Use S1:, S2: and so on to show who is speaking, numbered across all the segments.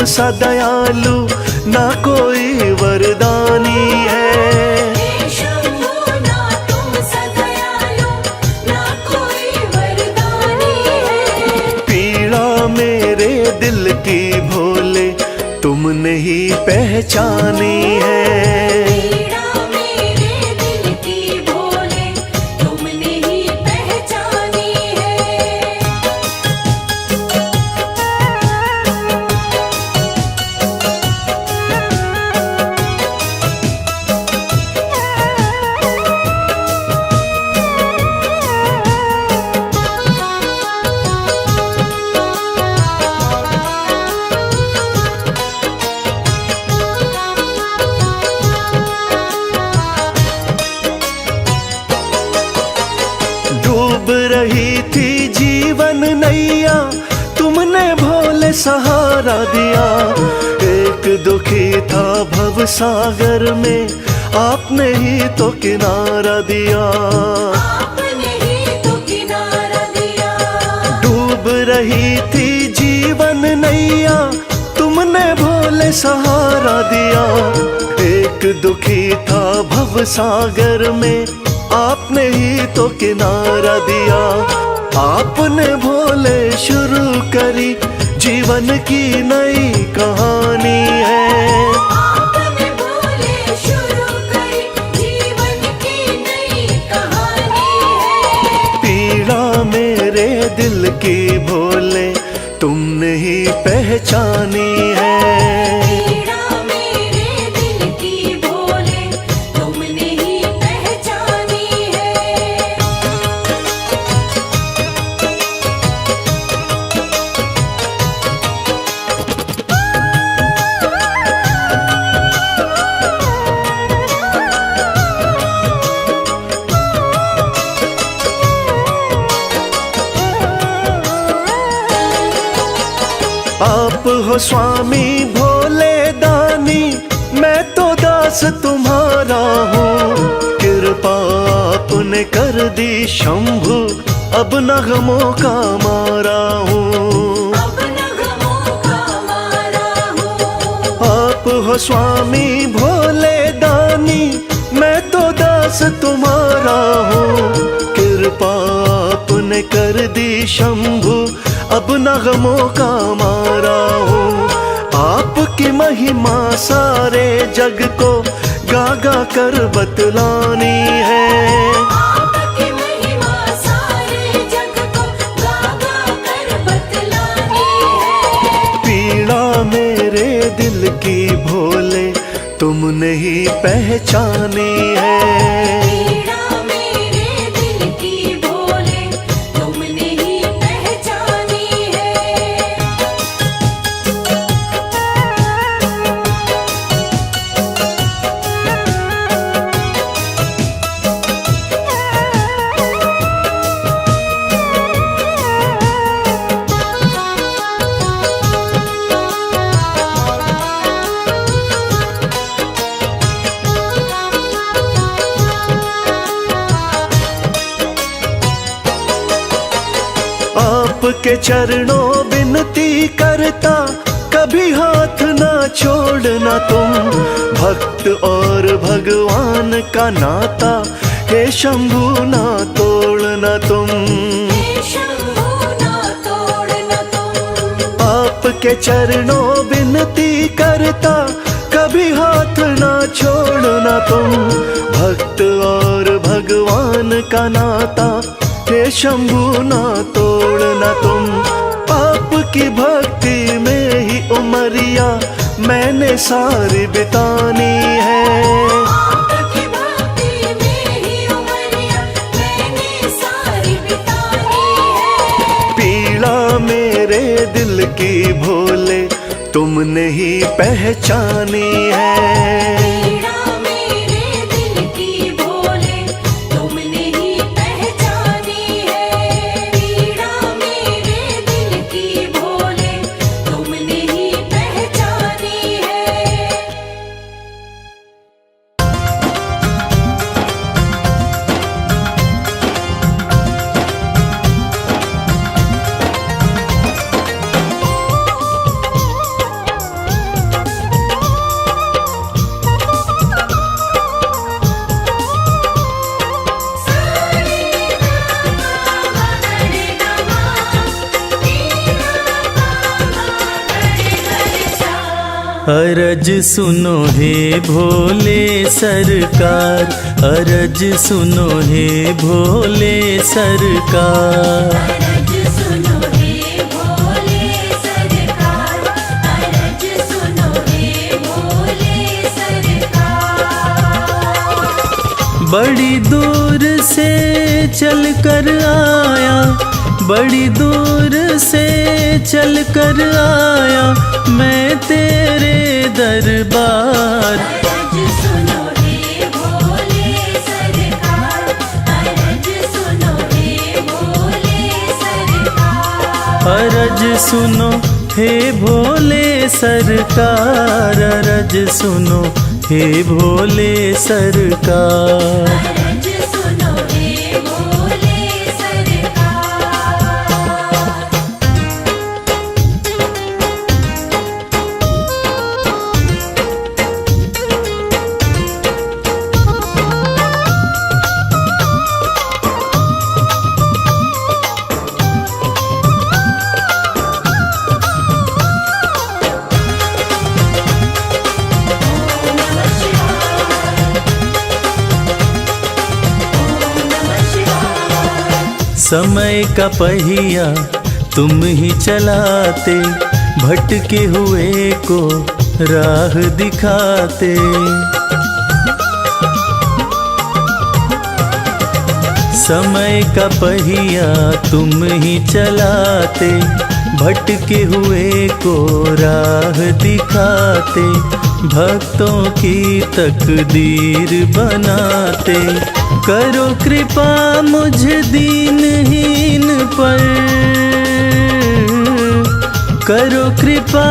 S1: सा दयालु ना कोई वरदानी है।
S2: हे शंभू ना तुम सा दयालु ना कोई वरदानी है।
S1: पीड़ा मेरे दिल की भोले तुमने ही पहचानी है।
S2: पीड़ा मेरे दिल की भोले तुमने ही पहचानी है।
S1: डूब रही थी जीवन नैया तुमने भोले सहारा दिया। एक दुखी था भव सागर में आपने ही तो किनारा दिया।
S2: आपने ही तो किनारा दिया।
S1: डूब रही थी जीवन नैया तुमने भोले सहारा दिया। एक दुखी था भव सागर में आपने ही तो किनारा दिया। आपने भोले शुरू करी जीवन की नई कहानी है।
S2: आपने भोले शुरू करी जीवन की नई कहानी है।
S1: पीड़ा मेरे दिल की भोले तुमने ही पहचानी है।
S2: पीड़ा मेरे दिल की भोले तुमने ही पहचानी है।
S1: आप हो स्वामी भोले दानी मैं तो दास तुम्हारा हूँ। कृपा आपने कर दी शंभु अब न गमों का मारा हूँ।
S2: अब न गमों का मारा हूँ।
S1: आप हो स्वामी भोले दानी मैं तो दास तुम्हारा हूँ। कृपा आपने कर दी शंभु अब न गमों का मारा हूँ। आपकी महिमा सारे जग को गा गा कर बतलानी है।
S2: आपकी महिमा सारे जग को गा गा कर बतलानी है।
S1: पीड़ा मेरे दिल की भोले तुमने ही पहचानी है।
S2: पीड़ा मेरे दिल की भोले तुमने ही पहचानी है।
S1: आपके चरणों विनती करता कभी हाथ ना छोड़ना तुम। भक्त और भगवान का नाता हे शंभु ना तोड़ना तुम।
S2: हे शंभू ना तोड़ना तुम।
S1: आपके चरणों विनती करता कभी हाथ ना छोड़ना तुम। भक्त और भगवान का नाता हे शंभु ना तोड़ना तुम। आपकी भक्ति में ही उमरिया मैंने सारी बितानी है।
S2: आपकी भक्ति में ही उमरिया मैंने सारी बितानी है।
S1: पीड़ा मेरे दिल की भोले तुमने ही पहचानी है।
S2: पीड़ा मेरे दिल की भोले तुमने ही पहचानी है। पीड़ा मेरे दिल की भोले तुमने ही पहचानी है।
S3: अरज सुनो हे भोले सरकार, अरज सुनो हे भोले सरकार।
S2: अरज सुनो हे भोले सरकार, अरज सुनो हे भोले सरकार।
S3: बड़ी दूर से चल कर आया, बड़ी दूर से चल कर आया मैं तेरे दरबार।
S2: अरज सुनो हे भोले सरकार, अरज सुनो हे भोले सरकार।
S3: अरज सुनो हे भोले सरकार, अरज सुनो हे भोले सरकार।
S2: अरज सुनो हे भोले सरकार।
S3: समय का पहिया तुम ही चलाते, भटके हुए को राह दिखाते। समय का पहिया तुम ही चलाते, भटके हुए को राह दिखाते। भक्तों की तकदीर बनाते, करो कृपा मुझ दीनहीन पर, करो कृपा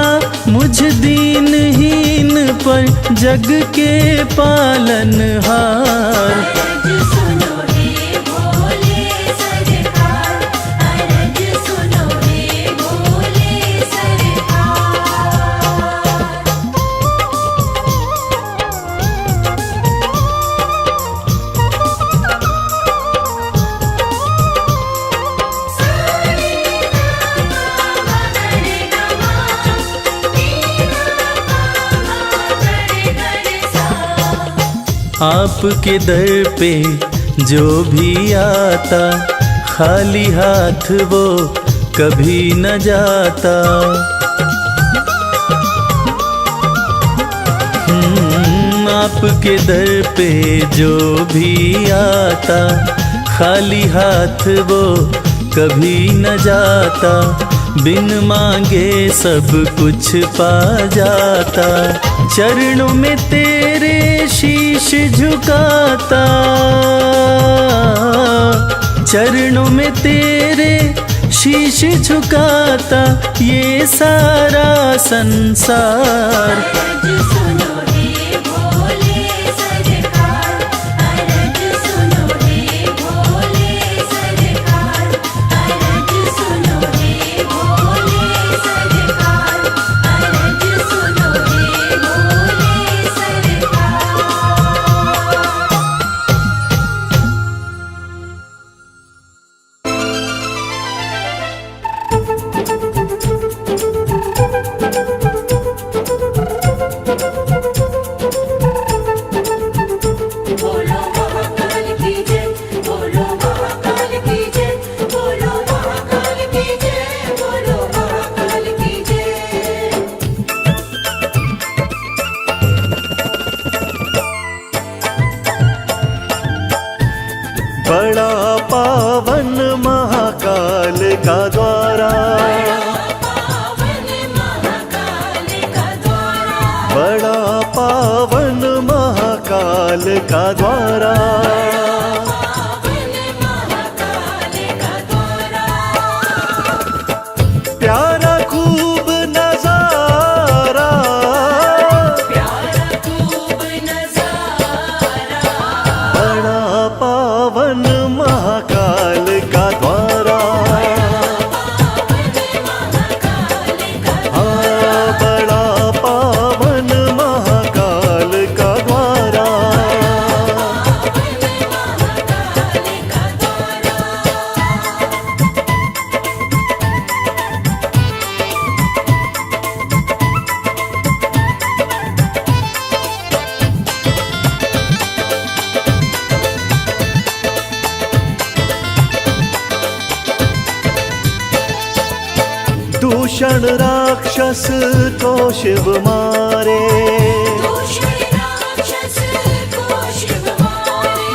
S3: मुझ दीनहीन पर जग के पालनहार।
S2: अरज सुनो हे भोले सरकार, अरज सुनो हे भोले सरकार।
S3: आपके दर पे जो भी आता, खाली हाथ वो कभी न जाता। आपके दर पे जो भी आता, खाली हाथ वो कभी न जाता। बिन मांगे सब कुछ पा जाता, चरणों में तेरे शीश झुकाता, चरणों में तेरे शीश झुकाता ये सारा संसार।
S2: अरज सुनो हे भोले सरकार, अरज सुनो हे भोले सरकार, अरज सुनो हे भोले सरकार, अरज सुनो हे भोले सरकार। बोलो महाकाल की जय, बोलो महाकाल की जय, बोलो महाकाल की जय, बोलो महाकाल की जय।
S1: बड़ा पावन महाकाल का द्वारा,
S2: पावन महाकाल का द्वारा,
S1: बड़ा पावन महाकाल का द्वारा।
S2: पावन महाकाल का द्वारा।
S1: प्यारा खूब नजारा,
S2: प्यारा खूब नजारा,
S1: बड़ा पावन महाकाल का द्वारा। हाँ, बड़ा पावन महाकाल का द्वारा। दूषण राक्षस को शिव मारे,
S2: दूषण राक्षस को शिव मारे,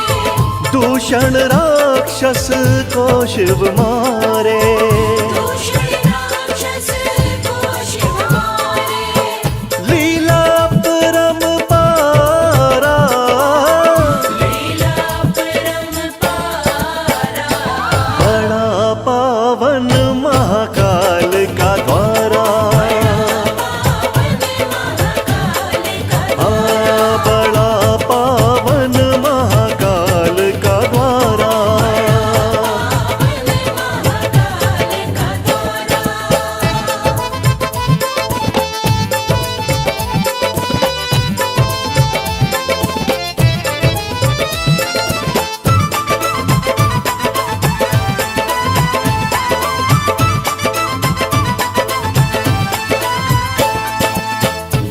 S1: दूषण राक्षस को शिव मारे।
S2: दूषण राक्षस को शिव मारे,
S1: लीला परम्पारा,
S2: लीला परम्पारा,
S1: बड़ा पावन महाकाल का द्वारा, बड़ा पावन महाकाल का द्वारा।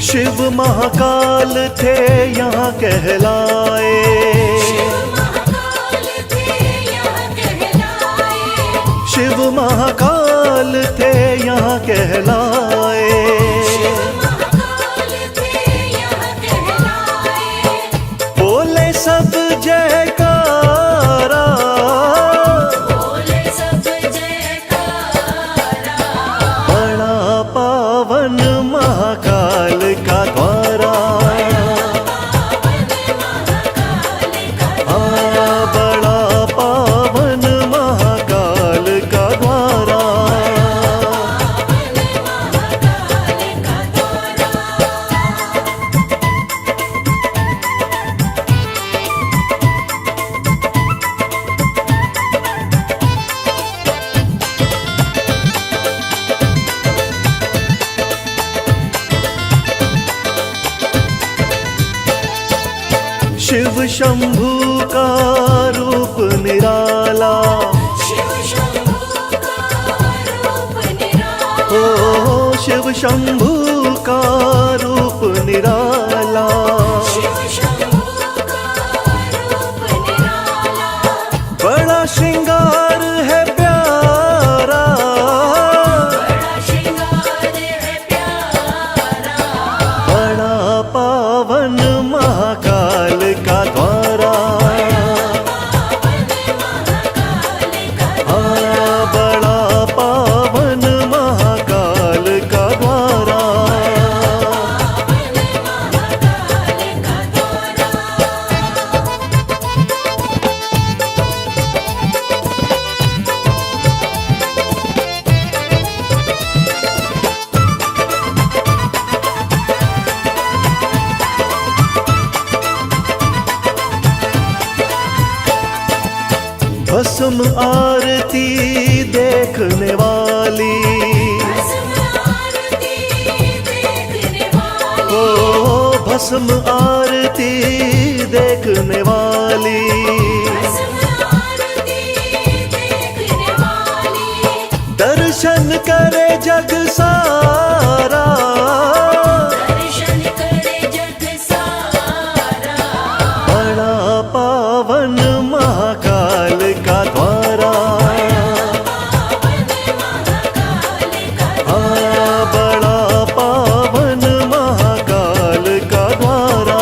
S1: शिव महाकाल थे यहाँ कहलाए,
S2: महाकाल थे यहाँ कहलाए,
S1: शिव महाकाल थे यहाँ कहलाए।
S2: महाकाल थे यहाँ कहलाए,
S1: बोले सब जयकारा,
S2: बोले सब जयकारा,
S1: बड़ा पावन महाकाल का द्वारा, बड़ा पावन महाकाल का द्वारा। शिव शंभू का रूप निराला,
S2: शिव शंभू का रूप निराला,
S1: ओ शिव शंभू का रूप निराला।
S2: शिव शंभू का रूप निराला,
S1: बड़ा श्रृंगार है प्यारा,
S2: बड़ा श्रृंगार है प्यारा,
S1: बड़ा पावन महाकाल का द्वारा, बड़ा पावन महाकाल का द्वारा। भस्म आरती देखने वाली,
S2: भस्म आरती देखने वाली,
S1: ओ भस्म आरती देखने वाली।
S2: भस्म आरती देखने वाली,
S1: दर्शन करे जग सारा,
S2: दर्शन करे जग सारा,
S1: बड़ा पावन महाकाल का द्वारा, बड़ा पावन महाकाल का द्वारा।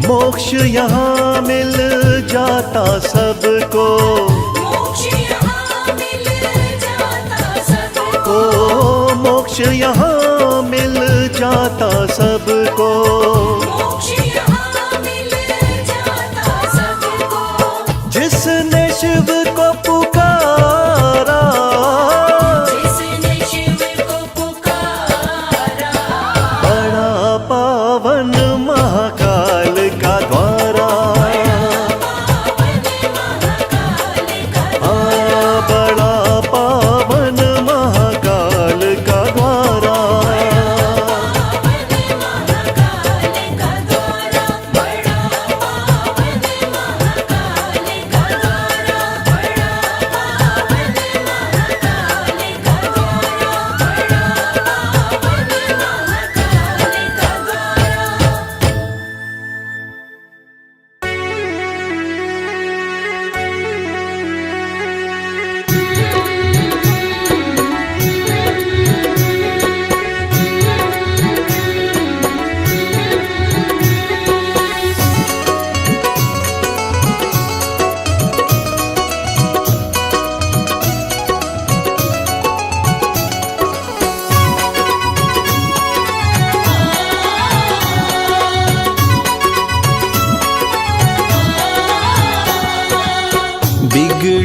S1: मोक्ष यहाँ मिल जाता सबको,
S2: मोक्ष यहाँ मिल जाता सबको,
S1: ओ मोक्ष यहाँ मिल जाता सबको।
S2: मोक्ष यहाँ मिल जाता सबको,
S1: जिसने शिव को पुकारा,
S2: जिसने शिव को पुकारा,
S1: बड़ा पावन महाकाल का द्वारा, बड़ा पावन महाकाल का द्वारा।
S2: महाकाल का द्वारा, बड़ा पावन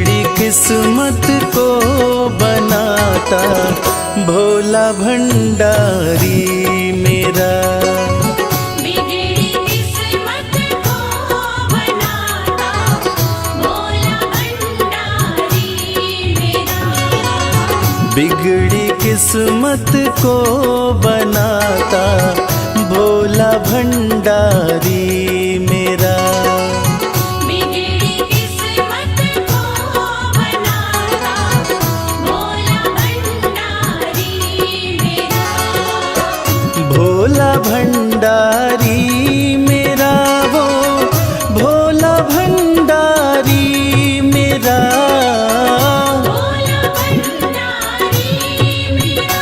S3: बिगड़ी किस्मत को बनाता भोला भंडारी मेरा।
S2: बिगड़ी किस्मत को बनाता भोला भंडारी मेरा।
S3: बिगड़ी किस्मत को बनाता भोला भंडारी मेरा।
S2: बिगड़ी किस्मत को बनाता भोला भंडारी मेरा।
S3: भोला भंडारी मेरा वो भोला भंडारी मेरा।
S2: भोला भंडारी मेरा।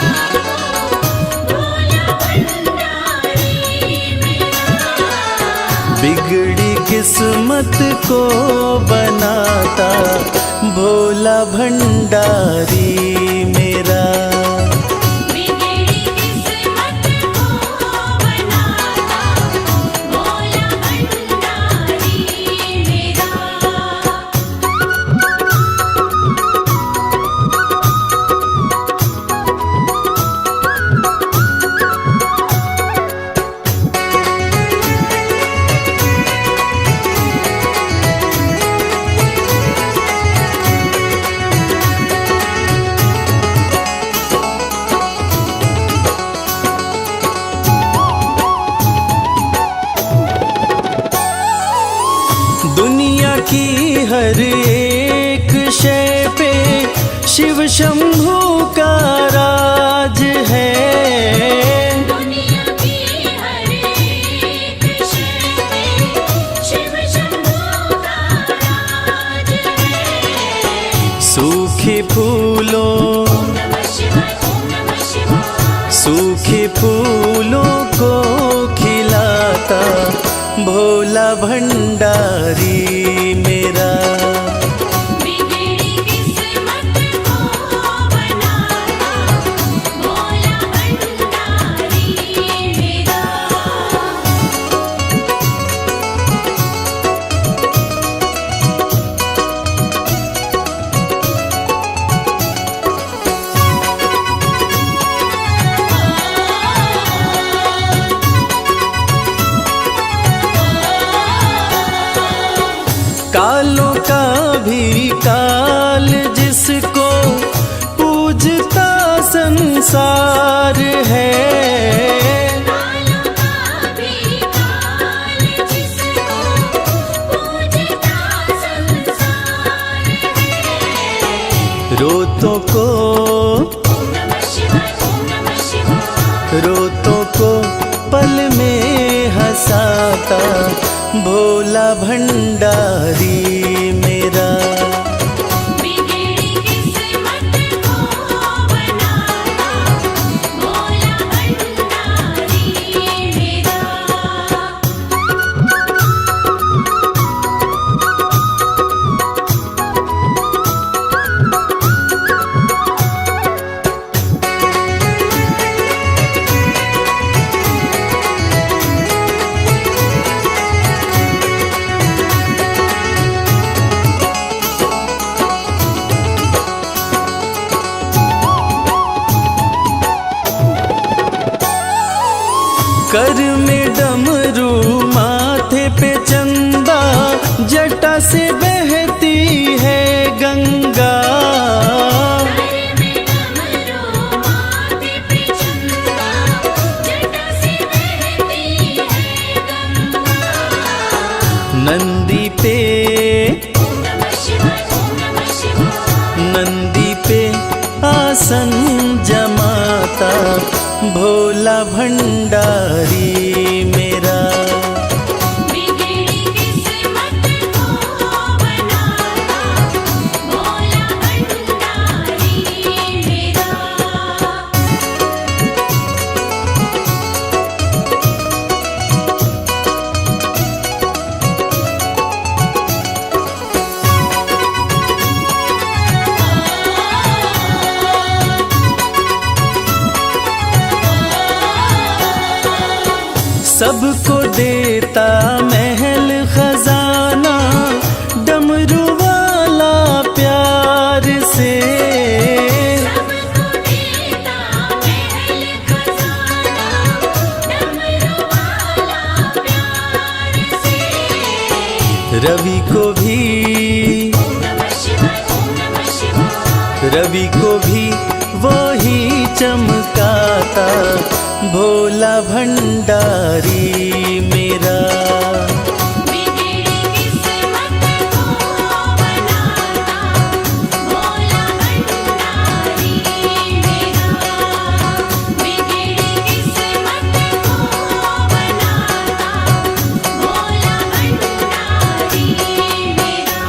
S2: भोला भंडारी मेरा।
S3: बिगड़ी किस्मत को बनाता भोला भंडारी मेरा।
S2: बिगड़ी किस्मत को बनाता भोला भंडारी मेरा।
S3: दुनिया की हर एक शय पे शिव शंभू का राज है।
S2: दुनिया की हर एक शय पे शिव शंभू का राज है।
S3: सूखे फूलों
S2: ओम नमः शिवाय। ओम नमः शिवाय।
S3: सूखे फूलों को खिलाता भोला भंडारी मेरा।
S2: बिगड़ी किस्मत को बनाता भोला भंडारी मेरा।
S3: कालों का भी काल जिसको पूजता संसार है।
S2: कालों का भी काल जिसको पूजता संसार है।
S3: रोतों को
S2: ओम नमः शिवाय। ओम नमः शिवाय।
S3: रोतों को पल में हंसाता भोला भंडारी मेरा।
S2: बिगड़ी किस्मत को बनाता भोला भंडारी मेरा।
S3: कर में डमरू माथे पे चंदा जटा से बहती है गंगा।
S2: घर में डमरू माथे पे चंदा जटा से बहती है गंगा।
S3: नंदी पे
S2: ओम नमः शिवाय। ओम नमः शिवाय।
S3: नंदी पे आसन जमाता भोला भंडारी मेरा।
S2: बिगड़ी किस्मत को बनाता भोला भंडारी मेरा।
S3: रवि को भी वो ही चमकाता भोला भंडारी मेरा।
S2: बिगड़ी किस्मत को बनाता भोला भंडारी मेरा। बिगड़ी किस्मत को बनाता भोला भंडारी मेरा।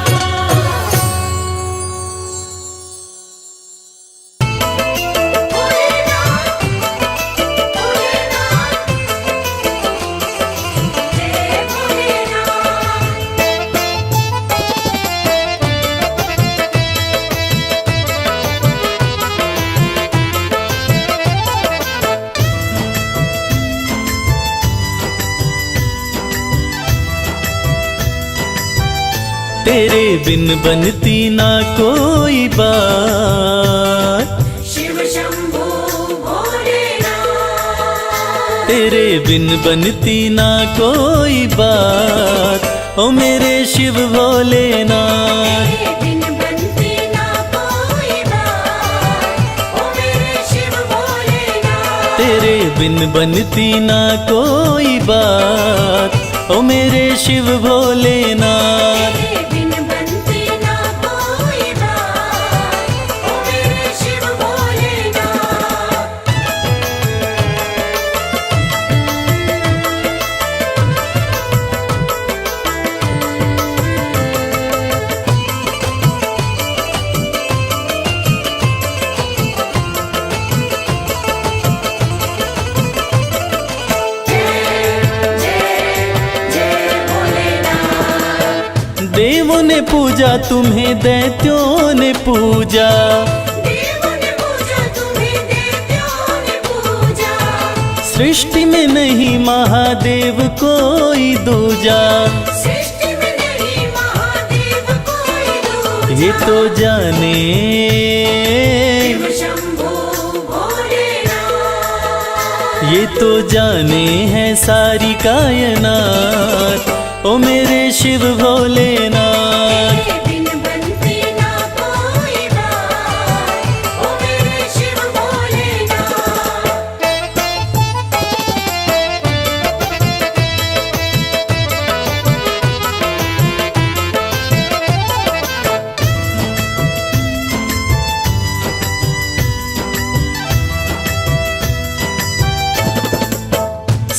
S3: तेरे बिन बनती ना कोई बात,
S2: शिव शंभू भोलेनाथ।
S3: तेरे बिन बनती ना कोई बात, ओ मेरे शिव भोलेनाथ।
S2: तेरे बिन बनती ना कोई बात, ओ मेरे शिव भोलेनाथ।
S3: तेरे बिन बनती ना कोई बात, ओ मेरे शिव भोलेनाथ।
S2: तेरे बिन बनती ना कोई बात, ओ मेरे शिव भोलेनाथ।
S3: देवों ने पूजा तुम्हें, दैत्यों ने पूजा,
S2: देवों ने पूजा तुम्हें, दैत्यों ने पूजा।
S3: सृष्टि में नहीं महादेव कोई दूजा।
S2: सृष्टि में नहीं महादेव कोई दूजा।
S3: ये तो जाने,
S2: शिव शंभू भोलेनाथ।
S3: ये तो जाने है सारी कायनात, ओ मेरे शिव भोलेनाथ।
S2: तेरे बिन बनती ना कोई बात, ओ मेरे शिव भोलेनाथ।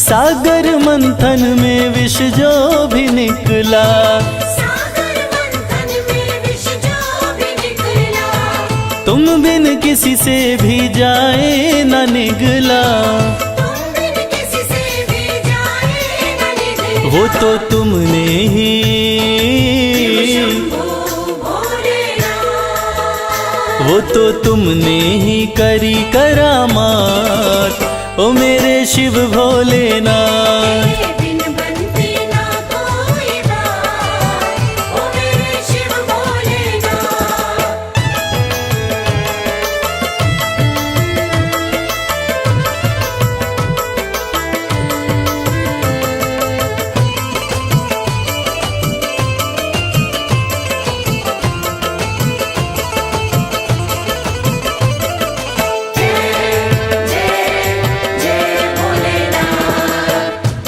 S3: सागर मंथन में विष जो भी निकला,
S2: सागर मंथन में विष जो भी निकला।
S3: तुम बिन किसी से भी जाए न निगला।
S2: तुम बिन किसी से भी जाए न निकला।
S3: वो तो तुमने ही,
S2: शंभू भोलेनाथ।
S3: वो तो तुमने ही करी करामात, ओ मेरे शिव भोलेनाथ।
S2: तेरे बिन बनती ना कोई बात, ओ मेरे शिव भोलेनाथ।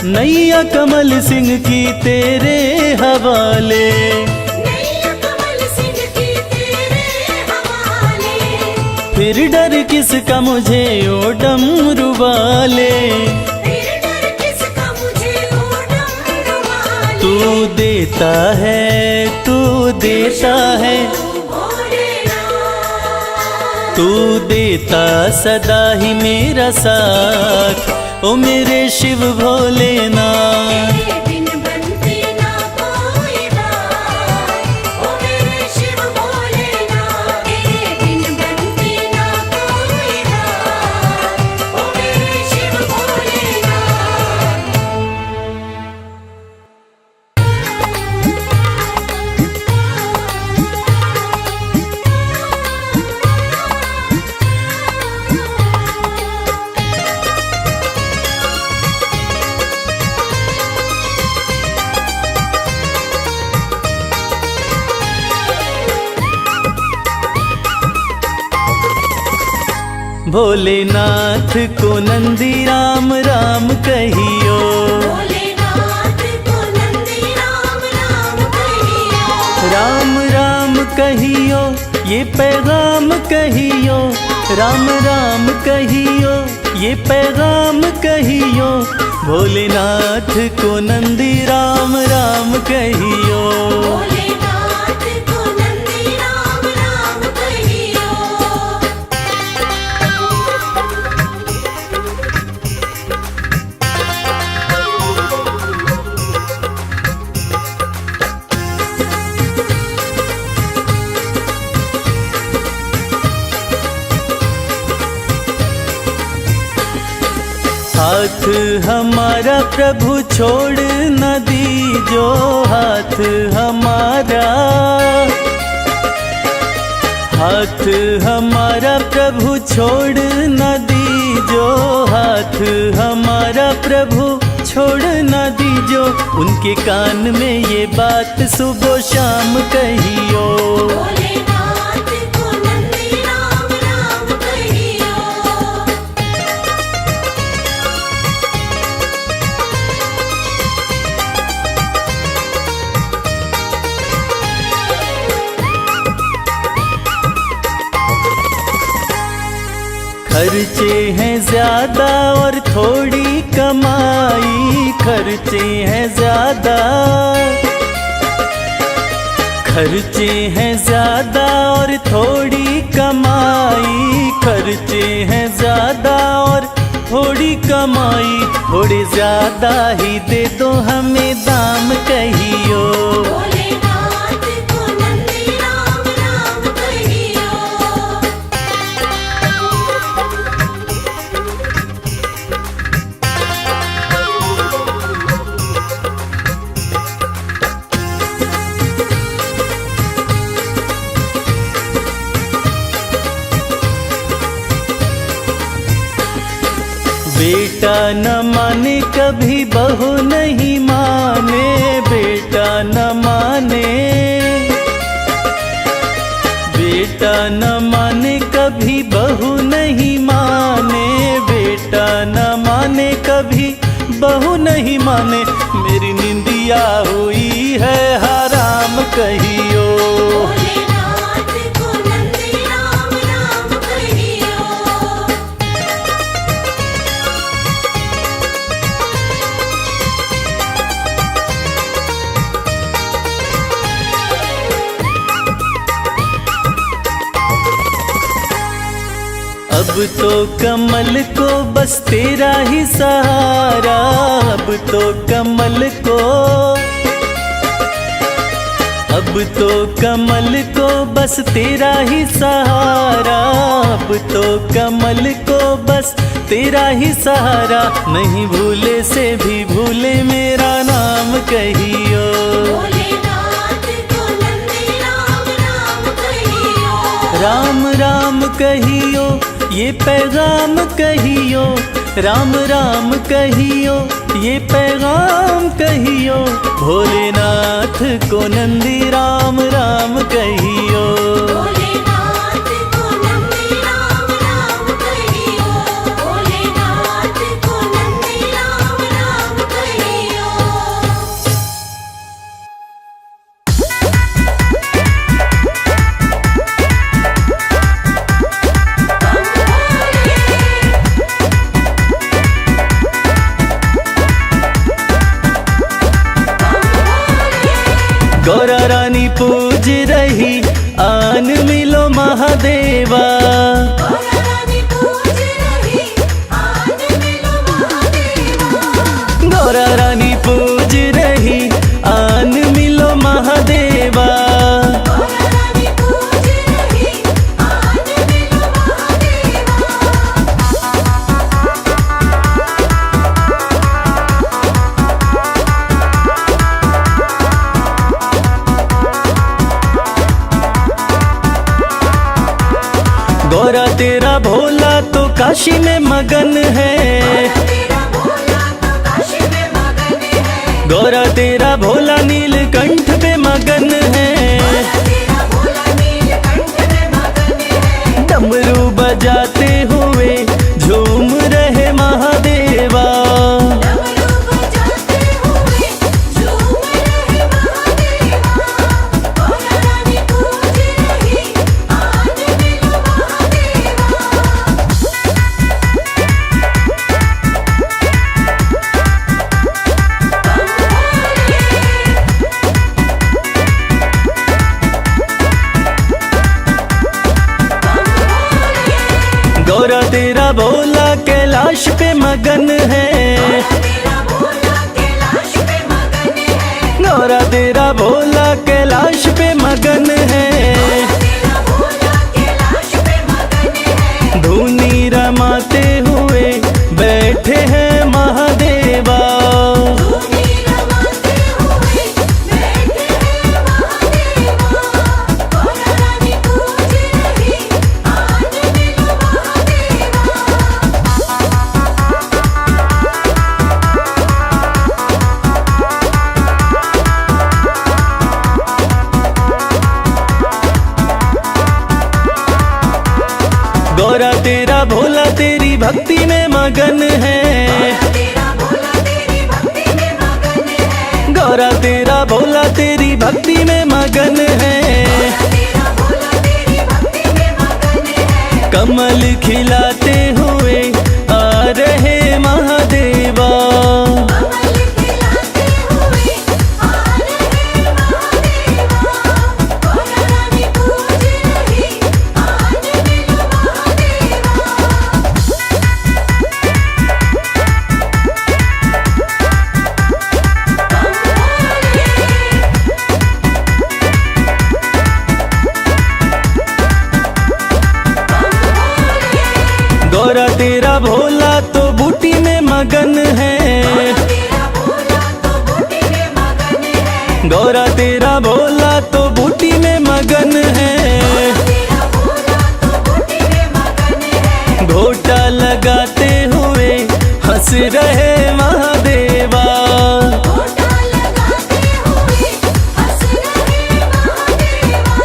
S3: नैया कमल सिंह की तेरे हवाले,
S2: नैया कमल सिंह की तेरे हवाले।
S3: फिर डर किसका मुझे ओ डमरू वाले।
S2: फिर डर किसका मुझे ओ डमरू वाले।
S3: तू देता है, तू देता है,
S2: भोलेनाथ।
S3: तू देता सदा ही मेरा साथ, ओ मेरे शिव भोलेनाथ।
S2: तेरे बिन बनती ना कोई बात, ओ मेरे शिव भोलेनाथ। तेरे बिन बनती ना कोई बात, ओ मेरे शिव भोलेनाथ।
S3: भोलेनाथ को नंदी राम राम कहियो।
S2: भोलेनाथ को नंदी राम राम कहियो।
S3: राम राम कहियो ये पैगाम कहियो, राम राम कहियो ये पैगाम कहियो, भोलेनाथ को नंदी राम राम कहियो।
S2: भोलेनाथ को नंदी राम राम कहियो।
S3: हाथ हमारा प्रभु छोड़ न दीजो, हाथ हमारा, हाथ हमारा प्रभु छोड़ न दीजो, हाथ हमारा प्रभु छोड़ न दीजो। उनके कान में ये बात सुबह शाम कहियो।
S2: भोलेनाथ को नंदी राम राम कहियो।
S3: खर्चे हैं ज्यादा और थोड़ी कमाई, खर्चे हैं ज्यादा, खर्चे हैं ज्यादा और थोड़ी कमाई, खर्चे हैं ज्यादा और थोड़ी कमाई, थोड़े ज्यादा ही दे दो हमें दाम कहियो।
S2: भोलेनाथ को नंदी राम राम कहियो।
S3: बेटा न माने कभी बहू नहीं माने, बेटा न माने, बेटा न माने कभी बहू नहीं माने, बेटा न माने कभी बहू नहीं माने, मेरी निंदिया हुई है हराम कहियो।
S2: भोलेनाथ को नंदी राम राम कहियो।
S3: अब तो कमल को बस तेरा ही सहारा, अब तो कमल को, अब तो कमल को बस तेरा ही सहारा, अब तो कमल को बस तेरा ही सहारा, नहीं भूले से भी भूले मेरा नाम कहियो।
S2: भोलेनाथ को नंदी राम राम कहियो।
S3: राम राम कहियो ये पैगाम कहियो, राम राम कहियो ये पैगाम कहियो, भोलेनाथ को नंदी राम राम कहियो।
S2: भोलेनाथ को नंदी राम राम कहियो। भोलेनाथ को नंदी राम राम कहियो।
S3: गौरा रानी पूज रही आन मिलो महादेवा,
S2: गौरा रानी पूज रही आन मिलो महादेवा।
S3: गौरा रानी पूज रही आन मिलो महादेवा,
S2: गौरा रानी पूज रही आन मिलो महादेवा। गौरा तेरा भोला तो काशी में मगन है, तेरा भोला तो काशी में मगन है।
S3: गौरा तेरा भोला नीलकंठ पे मगन है,
S2: तेरा भोला नीलकंठ में मगन है।
S3: डमरू बजाते हुए गौरा तेरा भोला कैलाश पे मगन है,
S2: तेरा भोला कैलाश पे मगन है,
S3: गौरा तेरा भोला कैलाश पे मगन है।
S2: तेरा भोला कैलाश पे मगन है,
S3: धूनी रमाते हुए बैठे हैं महादेवा,
S2: धूनी रमाते हुए बैठे हैं महादेवा। गौरा रानी पूज रही आज मिलो महादेवा।
S3: गौरा तेरा भोला तेरी भक्ति में मगन है,
S2: तेरा भोला तेरी भक्ति में मगन है,
S3: गौरा तेरा भोला तेरी भक्ति में मगन है।
S2: तेरा भोला तेरी भक्ति में मगन है,
S3: कमल खिलाते हुए आ रहे महादेवा,
S2: कमल खिलाते हुए आ रहे महादेवा। गौरा रानी पूज रही आज मिलो महादेवा।
S3: गौरा तेरा भोला तो बूटी में मगन है,
S2: तेरा भोला तो बूटी में मगन है,
S3: गौरा तेरा भोला तो बूटी में मगन है।
S2: तेरा भोला तो बूटी में मगन है,
S3: घोटा लगाते हुए हंस रहे महादेवा,
S2: घोटा लगाते हुए हंस रहे महादेवा।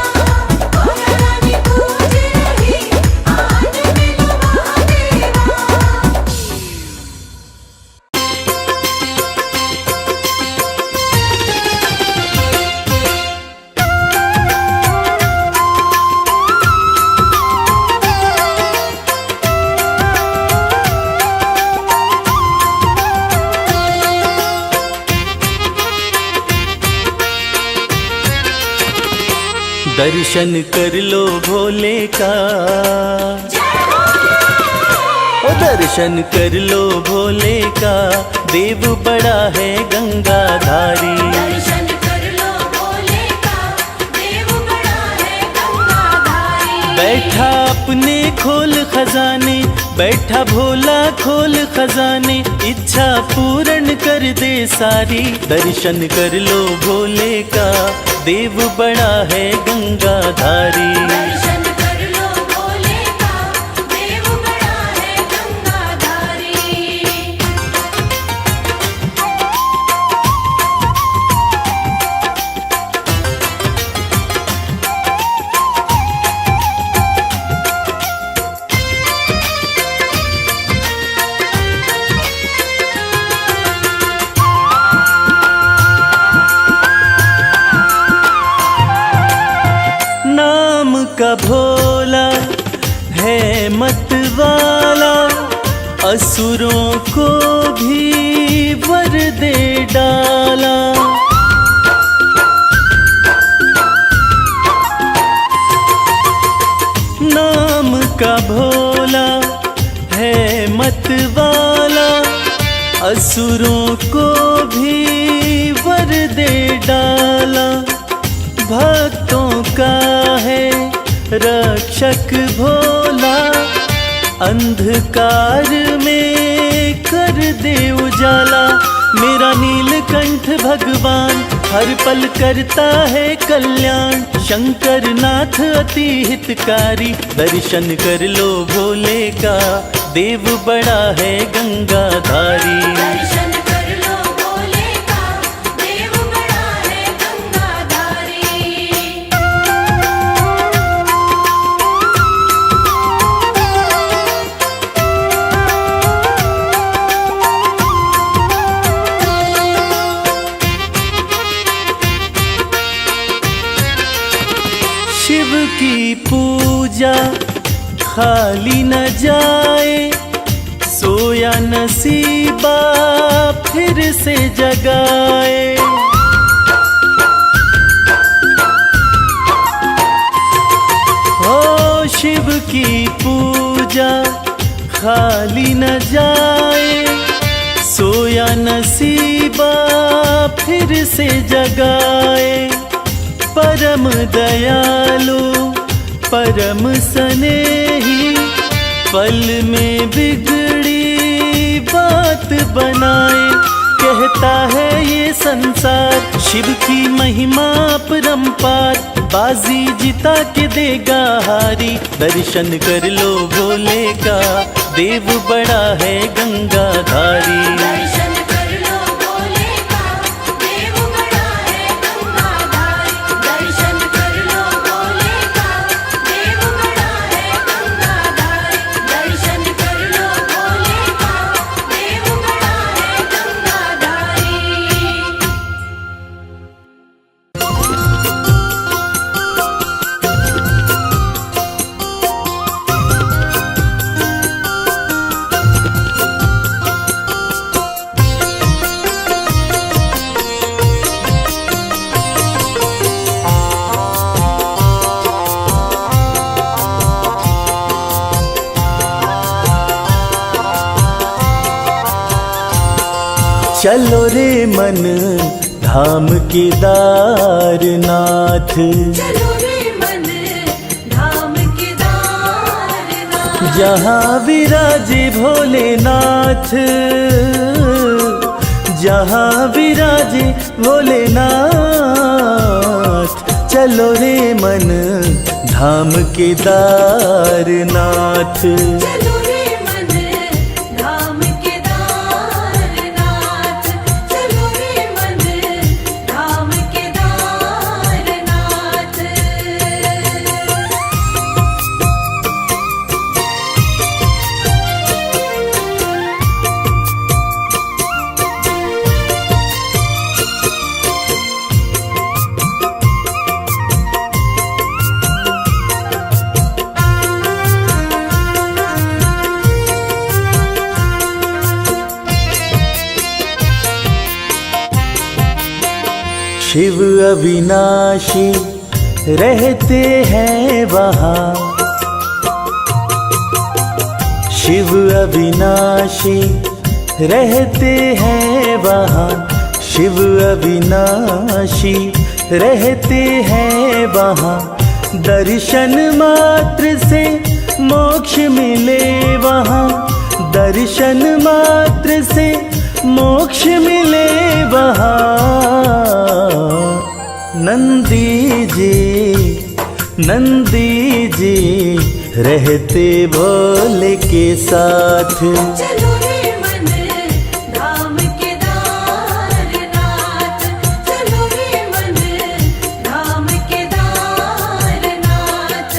S2: गौरा रानी पूज रही आज मिलो महादेवा।
S3: दर्शन कर लो भोले का, ओ दर्शन कर लो भोले का, देव बड़ा है गंगाधारी।
S2: दर्शन कर लो भोले का, देव बड़ा है गंगाधारी।
S3: बैठा अपने खोल खजाने, बैठा भोला खोल खजाने, इच्छा पूर्ण कर दे सारी। दर्शन कर लो भोले का, देव बड़ा है गंगाधारी।
S2: दर्शन कर लो भोले का, देव बड़ा है गंगाधारी।
S3: नाम का भोला है मत वाला, असुरों को भी वर दे डाला। नाम का भोला है मत वाला, असुरों को भी वर दे डाला। भक्तों का है रक्षक भोला, अंधकार में कर दे उजाला। मेरा नीलकंठ भगवान हर पल करता है कल्याण, शंकर नाथ अति हितकारी। दर्शन कर लो भोले का, देव बड़ा है गंगाधारी।
S2: दर्शन कर लो भोले का, देव बड़ा है गंगाधारी।
S3: शिव की पूजा खाली न जाए, सोया नसीबा फिर से जगाए। हो शिव की पूजा खाली न जाए, सोया नसीबा फिर से जगाए। परम दयालु परम स्नेही, पल में बिगड़ी बात बनाए। कहता है ये संसार शिव की महिमा परम्पार, बाजी जिता के देगा हारी। दर्शन कर लो भोले का, देव बड़ा है गंगाधारी।
S2: दर्शन कर लो भोले का, देव बड़ा है गंगाधारी। दर्शन कर लो भोले का, देव बड़ा है गंगाधारी। दर्शन कर लो भोले का, देव बड़ा है गंगाधारी।
S3: चलो रे मन धाम केदारनाथ,
S2: चलो रे मन धाम केदारनाथ।
S3: जहाँ विराजे भोलेनाथ, जहाँ विराजे भोलेनाथ। चलो रे मन धाम केदारनाथ।
S2: चलो रे मन धाम केदारनाथ। चलो रे मन धाम केदारनाथ।
S3: शिव अविनाशी रहते हैं वहाँ, शिव अविनाशी रहते हैं वहाँ। शिव अविनाशी रहते हैं वहाँ। दर्शन मात्र से मोक्ष मिले वहाँ, दर्शन मात्र से मोक्ष मिले वहाँ। नंदी जी रहते भोले के साथ।
S2: चलो रे मन धाम केदारनाथ। चलो रे मन धाम केदारनाथ।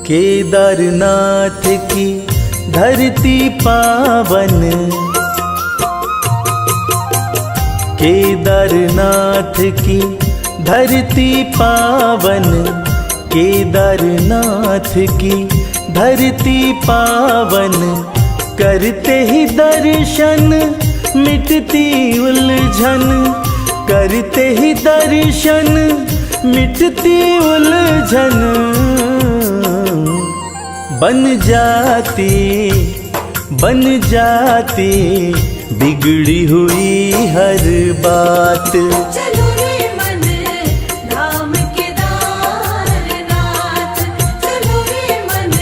S3: केदारनाथ की धरती पावन, केदारनाथ की धरती पावन। केदारनाथ की धरती पावन। करते ही दर्शन मिटती उलझन, करते ही दर्शन मिटती उलझन। बन जाती बिगड़ी हुई हर बात।
S2: चलो रे मन धाम केदारनाथ। चलो रे मन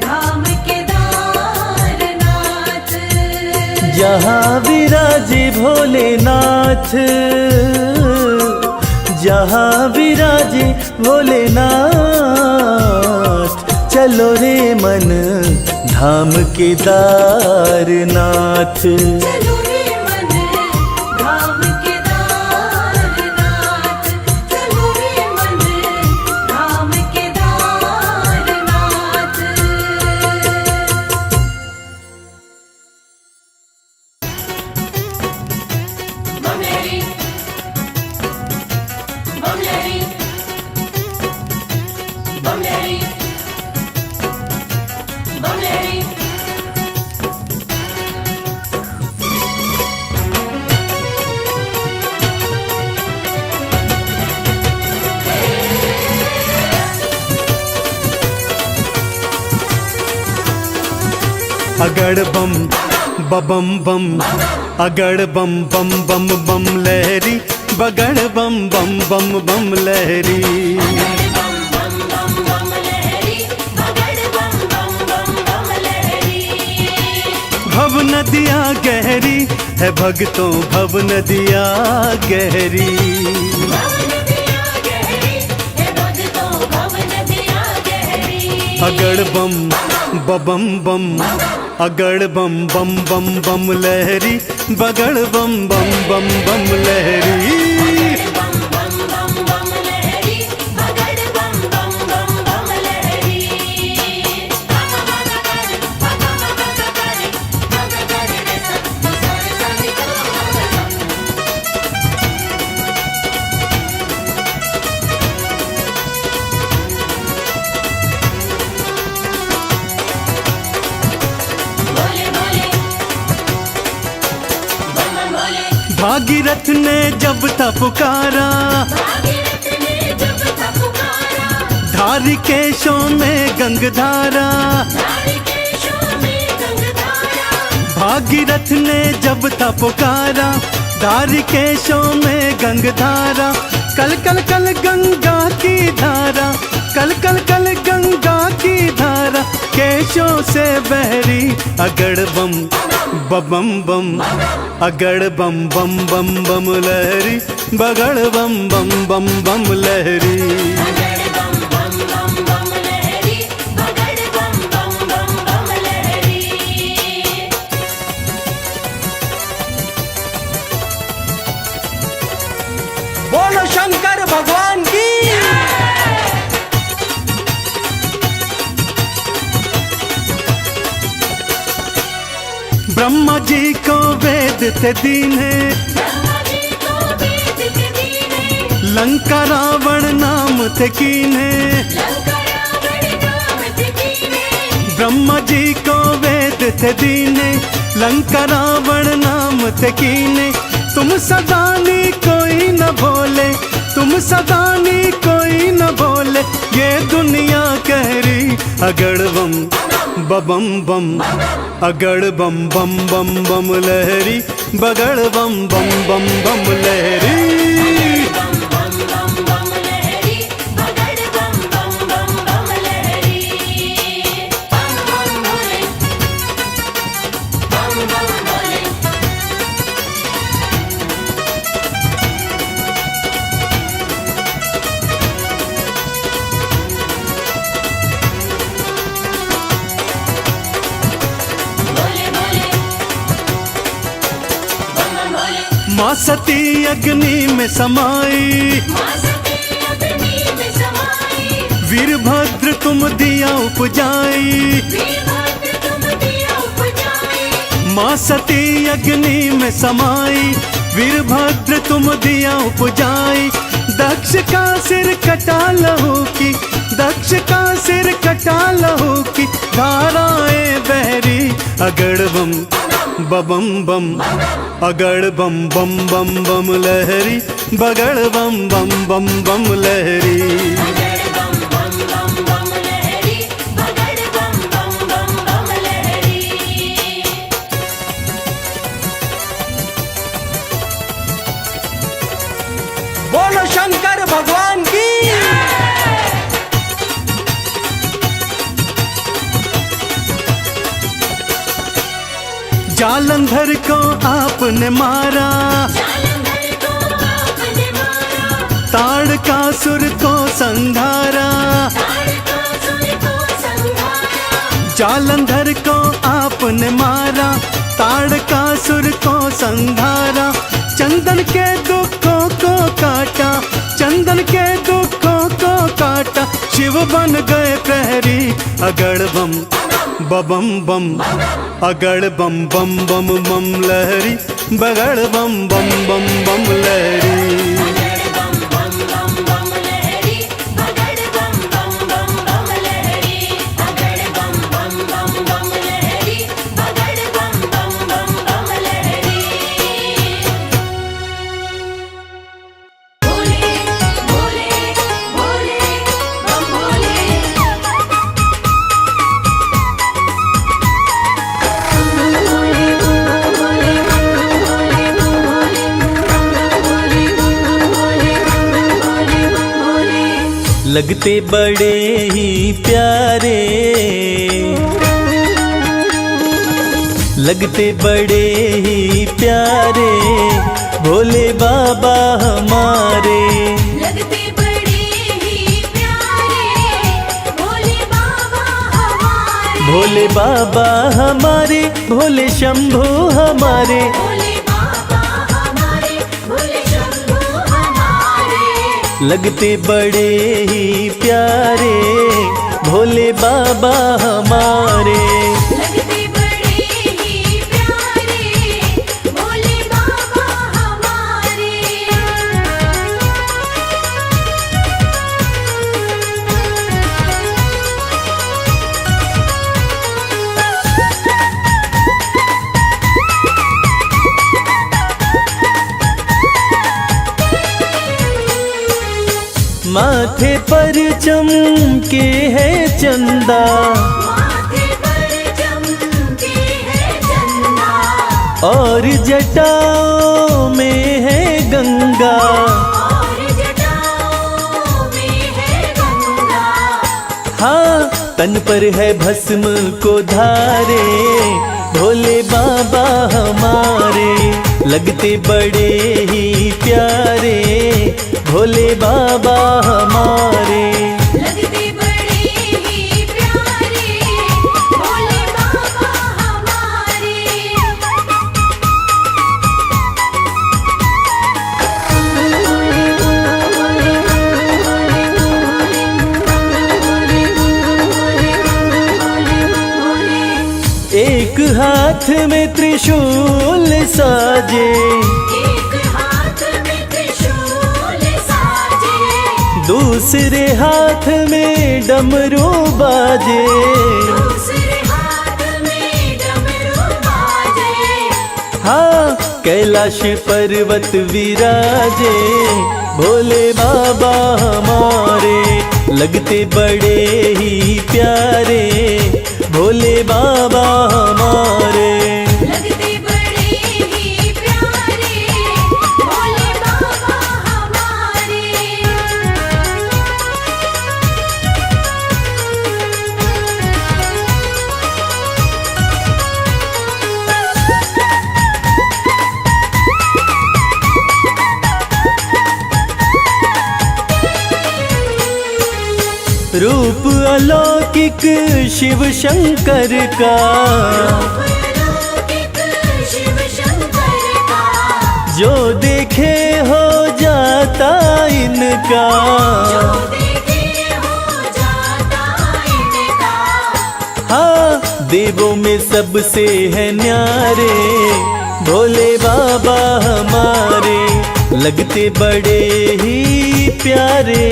S2: धाम केदारनाथ।
S3: जहाँ विराजे भोलेनाथ, जहाँ विराजे भोलेनाथ। चलो रे मन धाम केदारनाथ।
S2: चलो रे मन धाम केदारनाथ। चलो रे मन धाम केदारनाथ। बमलेरी बमलेरी बमलेरी
S3: अगड़ बम बम बम अगड़ बम बम बम बम लहरी बगड़ बम बम बम बम लहरी
S2: बम बम बम बम लहरी बगड़ बम बम बम बम लहरी
S3: भव नदिया गहरी है भक्तों भव नदिया गहरी
S2: भव नदिया गहरी है भक्तों भव नदिया गहरी
S3: अगड़ बम बम बम अगड़ बम बम बम बम लहरी बगड़ बम बम बम बम लहरी
S2: बम बम बम बम लहरी बगड़ बम बम बम बम लहरी बोले बोले बम बम बोले
S3: भागीरथ ने जब था पुकारा
S2: भागीरथ ने जब था पुकारा
S3: धारी केशों में गंगधारा
S2: धारिकेशों में गंगधारा
S3: भागीरथ ने जब था पुकारा धारी केशों में गंगधारा कल कल कल गंगा की धारा कल कल कल गंगा की धारा केशों से बहरी अगड़ बम बम बम अगड़ बम बम बम बम लहरी बगड़ बम बम बम बम लहरी
S2: बगड़ बम बम बम बम लहरी बगड़ बम बम बम बम लहरी
S3: बोलो शंकर भगवान की ब्रह्मा जी को वेद थे दीने
S2: ब्रह्मा जी को वेद थे दीने
S3: लंका रावण नाम थे कीने
S2: लंका रावण नाम थे कीने
S3: ब्रह्मा जी को वेद थे दीने लंका रावण नाम थे कीने तुम सदानी कोई न बोले तुम सदानी कोई न बोले ये दुनिया कह रही अगड़ बम बम बम अगड़ बम बम बम बम लहरी बगड़ बम बम बम बम लहरी
S2: बम बम बम बम लहरी बगड़ बम बम बम बम लहरी बम बम बोले बम बम बोले बोले बोले बम बम बोले
S3: माँ सती अग्नि में समाई
S2: माँ सती अग्नि में समाई
S3: वीरभद्र तुम दिया उपजाई
S2: वीरभद्र तुम दिया उपजाई
S3: माँ सती अग्नि में समाई वीरभद्र तुम दिया उपजाई दक्ष का सिर कटा लहू की दक्ष का सिर कटा लहू की धाराएं बहरी अगड़ बम बम बम अगड़ बम बम बम बम लहरी बगड़ बम बम बम बम लहरी
S2: बगड़ बम बम बम बम लहरी बगड़ बम बम बम बम लहरी
S3: बोलो शंकर भगवान की जालंधर को आपने मारा
S2: जालंधर को आपने मारा
S3: ताड़कासुर को संघारा
S2: ताड़कासुर को संहारा
S3: जालंधर को आपने मारा ताड़कासुर को संघारा चंदन के दुखों को काटा चंदन के दुखों को काटा शिव बन गए प्रहरी अगड़ बम बम बम अगड़ बम बम बम बम लहरी बगड़ बम बम बम बम लहरी
S2: बगड़ बम बम बम बम लहरी बगड़ बम बम बम बम लहरी बगड़ बम बम बम बम लहरी बगड़ बम बम बम बम लहरी बोले बोले बोले बम बोले
S3: लगते बड़े ही प्यारे, लगते बड़े ही प्यारे भोले बाबा हमारे।
S2: लगते बड़े ही प्यारे भोले बाबा हमारे।
S3: भोले बाबा हमारे, भोले शंभू हमारे।
S2: भोले बाबा हमारे, भोले शंभू हमारे।
S3: लगते बड़े ही प्यारे भोले बाबा हमारे।
S2: लगते बड़े ही प्यारे भोले बाबा हमारे।
S3: माथे पर चमके है चंदा,
S2: माथे पर चमके है चंदा।
S3: और जटाओं में है गंगा।
S2: और जटाओं में है गंगा।
S3: हाँ, तन पर है भस्म को धारे भोले बाबा हमारे। लगते बड़े ही प्यारे भोले बाबा हमारे।
S2: लगते बड़े ही प्यारे भोले बाबा हमारे।
S3: एक हाथ में त्रिशूल साजे,
S2: एक हाथ में त्रिशूल साजे।
S3: दूसरे हाथ में डमरू बाजे।
S2: दूसरे हाथ में डमरू बाजे।
S3: हाँ, कैलाश पर्वत विराजे भोले बाबा हमारे। लगते बड़े ही प्यारे भोले बाबा हमारे।
S2: लगते बड़े ही प्यारे भोले बाबा हमारे।
S3: रूप अलौकिक शिव शंकर का,
S2: अलौकिक शिव शंकर का।
S3: जो देखे हो जाता इनका।
S2: जो देखे हो जाता इनका।
S3: हाँ, देवों में सबसे है न्यारे भोले बाबा हमारे। लगते बड़े ही प्यारे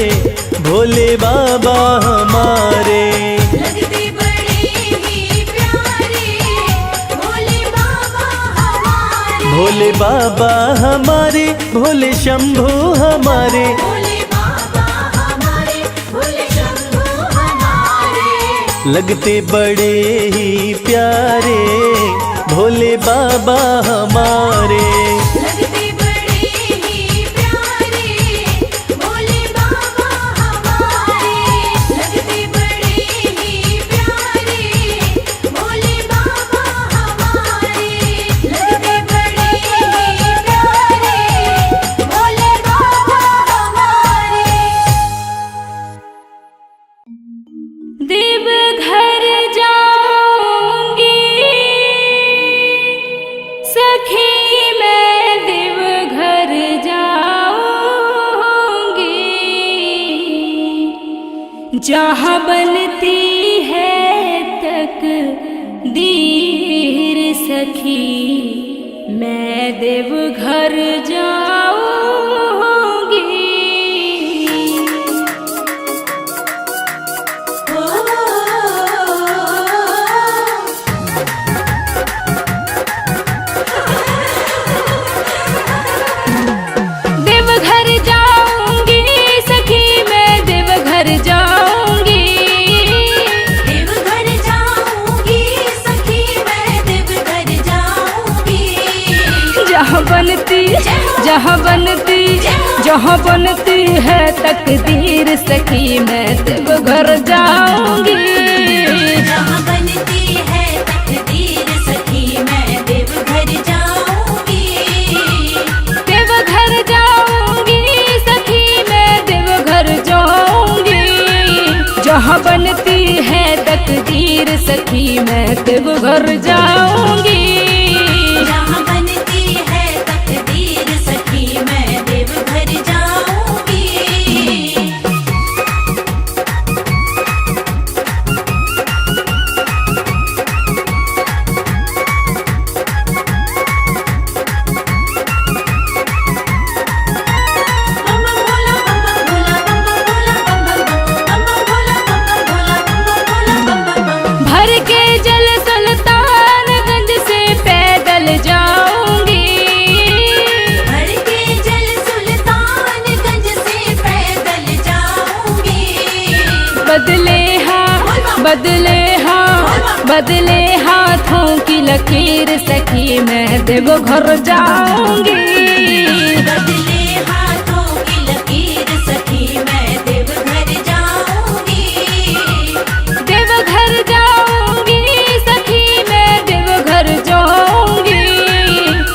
S3: भोले बाबा हमारे।
S2: लगते बड़े ही प्यारे भोले बाबा हमारे।
S3: भोले बाबा हमारे, भोले शंभू हमारे।
S2: भोले बाबा हमारे, भोले शंभू हमारे।
S3: लगते बड़े ही प्यारे भोले बाबा हमारे।
S2: लगते बड़े ही प्यारे भोले बाबा हमारे। लगते बड़े ही प्यारे भोले बाबा हमारे। लगते बड़े ही प्यारे भोले बाबा हमारे। देवघर जाऊंगी सखी मैं, देवघर जाऊंगी। जहाँ बनती है तकदीर सखी मैं देवघर जाऊंगी। देवघर जाऊंगी सखी मैं, देवघर जाऊंगी। देवघर जाऊंगी सखी मैं, देवघर जाऊंगी।
S3: जहाँ बनती
S4: जहाँ बनती है तकदीर सखी मैं देवघर जाऊंगी।
S2: जहाँ बनती है तकदीर सखी मैं देवघर जाऊंगी।
S4: देवघर जाऊंगी सखी मैं देवघर जाऊंगी। जहाँ बनती है तकदीर सखी मैं देवघर जाऊंगी।
S2: जहाँ बनती है तकदीर सखी मैं देवघर जाऊंगी।
S4: भर के जल सुल्तानगंज से पैदल जाऊंगी।
S2: भर के जल सुल्तानगंज से पैदल जाऊंगी।
S4: बदले हाथों की लकीर सखी मैं देवघर जाऊंगी।
S2: बदले हाथों की लकीर सखी मैं देवघर जाऊंगी।
S4: देवघर जाऊंगी सखी मैं देवघर जाऊंगी।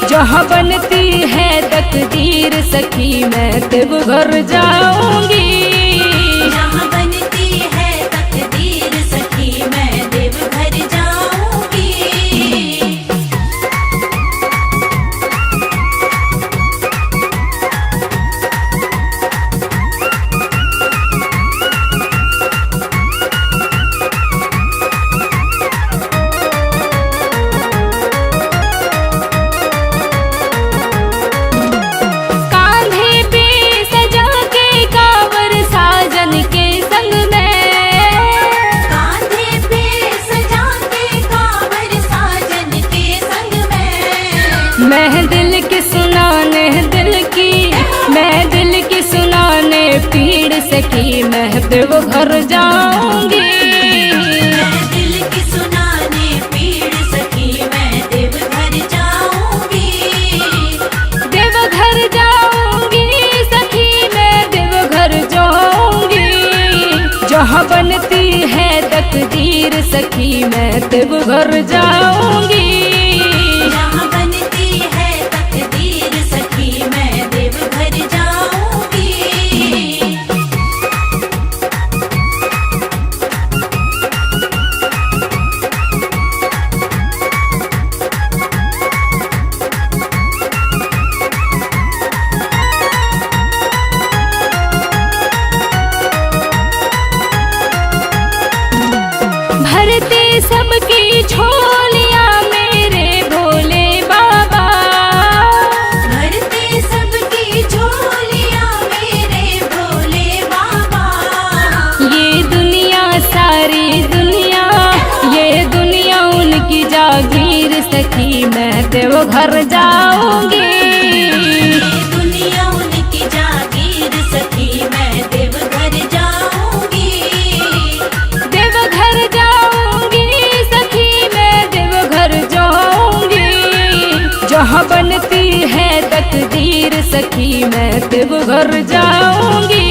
S4: जहाँ बनती है तकदीर सखी मैं देवघर जाऊंगी।
S2: जहाँ बनती है तकदीर सखी मैं देवघर जाऊंगी।
S4: कांधे पे सजा के कांवर साजन के संग में।
S2: कांधे पे सजा के कांवर साजन के संग में।
S4: मैं दिल की सुनाने पीड़ सखी मैं देवघर जाऊंगी।
S2: मैं दिल की सुनाने पीड़ सखी मैं देवघर जाऊंगी।
S4: देवघर जाऊंगी सखी मैं देवघर जाऊंगी। जहाँ बनती है तकदीर सखी मैं देवघर जाऊंगी।
S2: जहाँ बनती है तकदीर सखी मैं देवघर जाऊंगी।
S4: भरते सबकी झोलियां मेरे भोले बाबा।
S2: भरते सबकी झोलियां मेरे भोले बाबा।
S4: ये दुनिया सारी दुनिया, ये दुनिया उनकी जागीर सखी मैं देवघर जाऊंगी।
S2: दुनिया उनकी जागीर सखी मैं देवघर जाऊंगी।
S4: देवघर जाऊंगी सखी मैं देवघर जाऊंगी। जहाँ बनती है तकदीर सखी मैं देवघर जाऊंगी।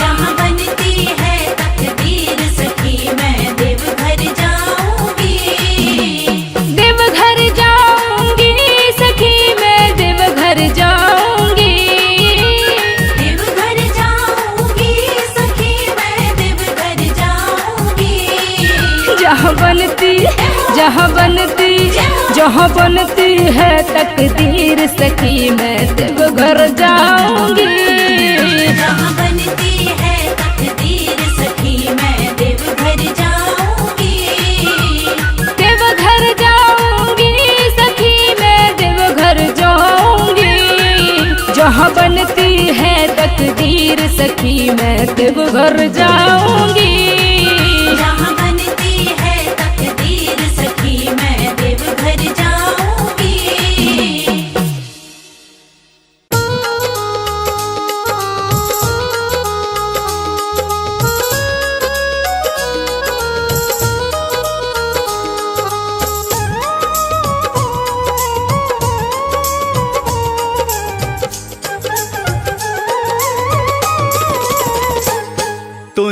S2: जहाँ बनती है तकदीर सखी मैं देवघर जाऊंगी।
S4: देवघर जाऊंगी सखी मैं देवघर जाऊंगी।
S2: देवघर जाऊंगी सखी मैं देवघर जाऊंगी।
S4: जहाँ बनती है तकदीर सखी मैं देवघर जाऊंगी।
S2: जहाँ बनती है तकदीर सखी मैं देवघर जाऊंगी।
S4: देवघर जाऊंगी सखी मैं देवघर जाऊंगी। जहाँ बनती है तकदीर सखी मैं देवघर जाऊंगी।
S2: जहाँ बनती है तकदीर सखी मैं देवघर जाऊंगी।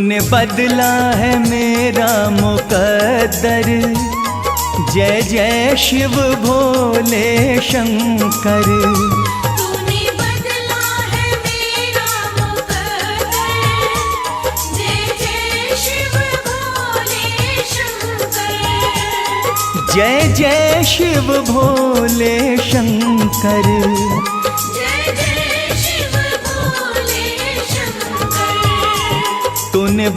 S3: तूने बदला है मेरा मुकद्दर, जय जय शिव भोले शंकर।
S2: तूने बदला है मेरा मुकद्दर, जय जय शिव भोले शंकर।
S3: जय जय शिव भोले शंकर।
S2: जय जय शिव भोले शंकर।
S3: तूने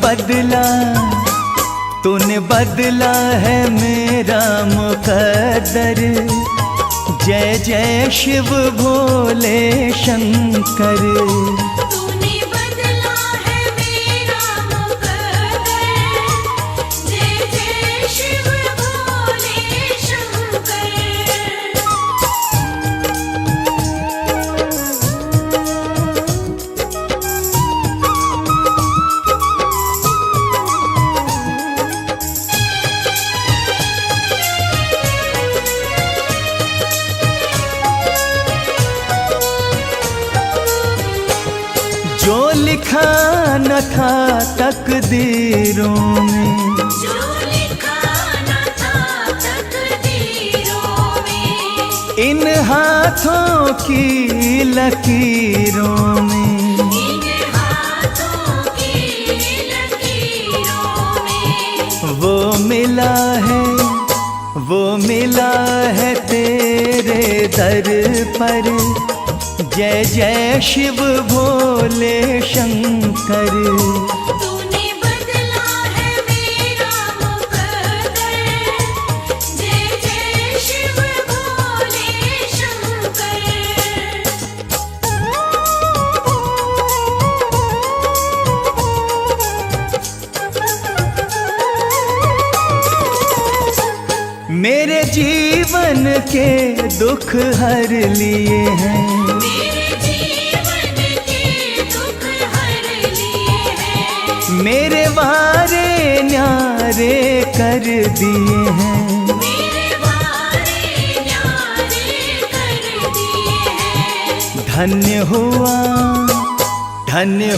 S3: बदला है मेरा मुकद्दर, जय जय शिव भोले शंकर।
S2: तूने बदला है मेरा मुकद्दर, जय जय शिव भोले शंकर।
S3: जो लिखा न था तकदीरों में,
S2: जो लिखा न था तकदीरों में,
S3: इन हाथों की लकीरों में,
S2: इन हाथों की लकीरों में,
S3: वो मिला है तेरे दर पर। जय जय शिव भोले शंकर।
S2: तूने बदला है मेरा मुकद्दर, जय जय शिव भोले शंकर।
S3: मेरे जीवन के दुख हर लिए हैं,
S2: मेरे जीवन के दुख हर लिए हैं,
S3: मेरे वारे न्यारे कर दिए हैं।
S2: मेरे वारे न्यारे कर दिए हैं।
S3: धन्य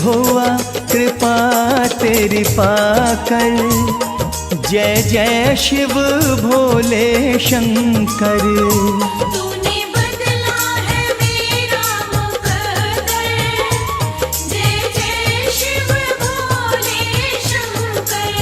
S3: हुआ कृपा तेरी पाकर। जय जय शिव भोले शंकर।
S2: तूने बदला है मेरा मुकद्दर, जय जय शिव भोले शंकर।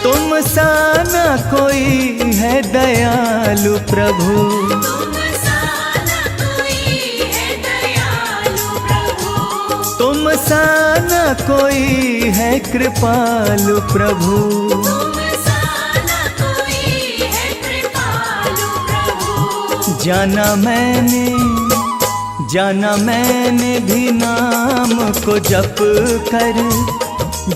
S3: तुम सा न कोई है दयालु प्रभु,
S2: तुम सा न कोई है दयालु प्रभु,
S3: तुम सा न कोई है कृपालु प्रभु।
S2: तुम सा न कोई है कृपालु प्रभु।
S3: जाना मैंने भी नाम को जप कर।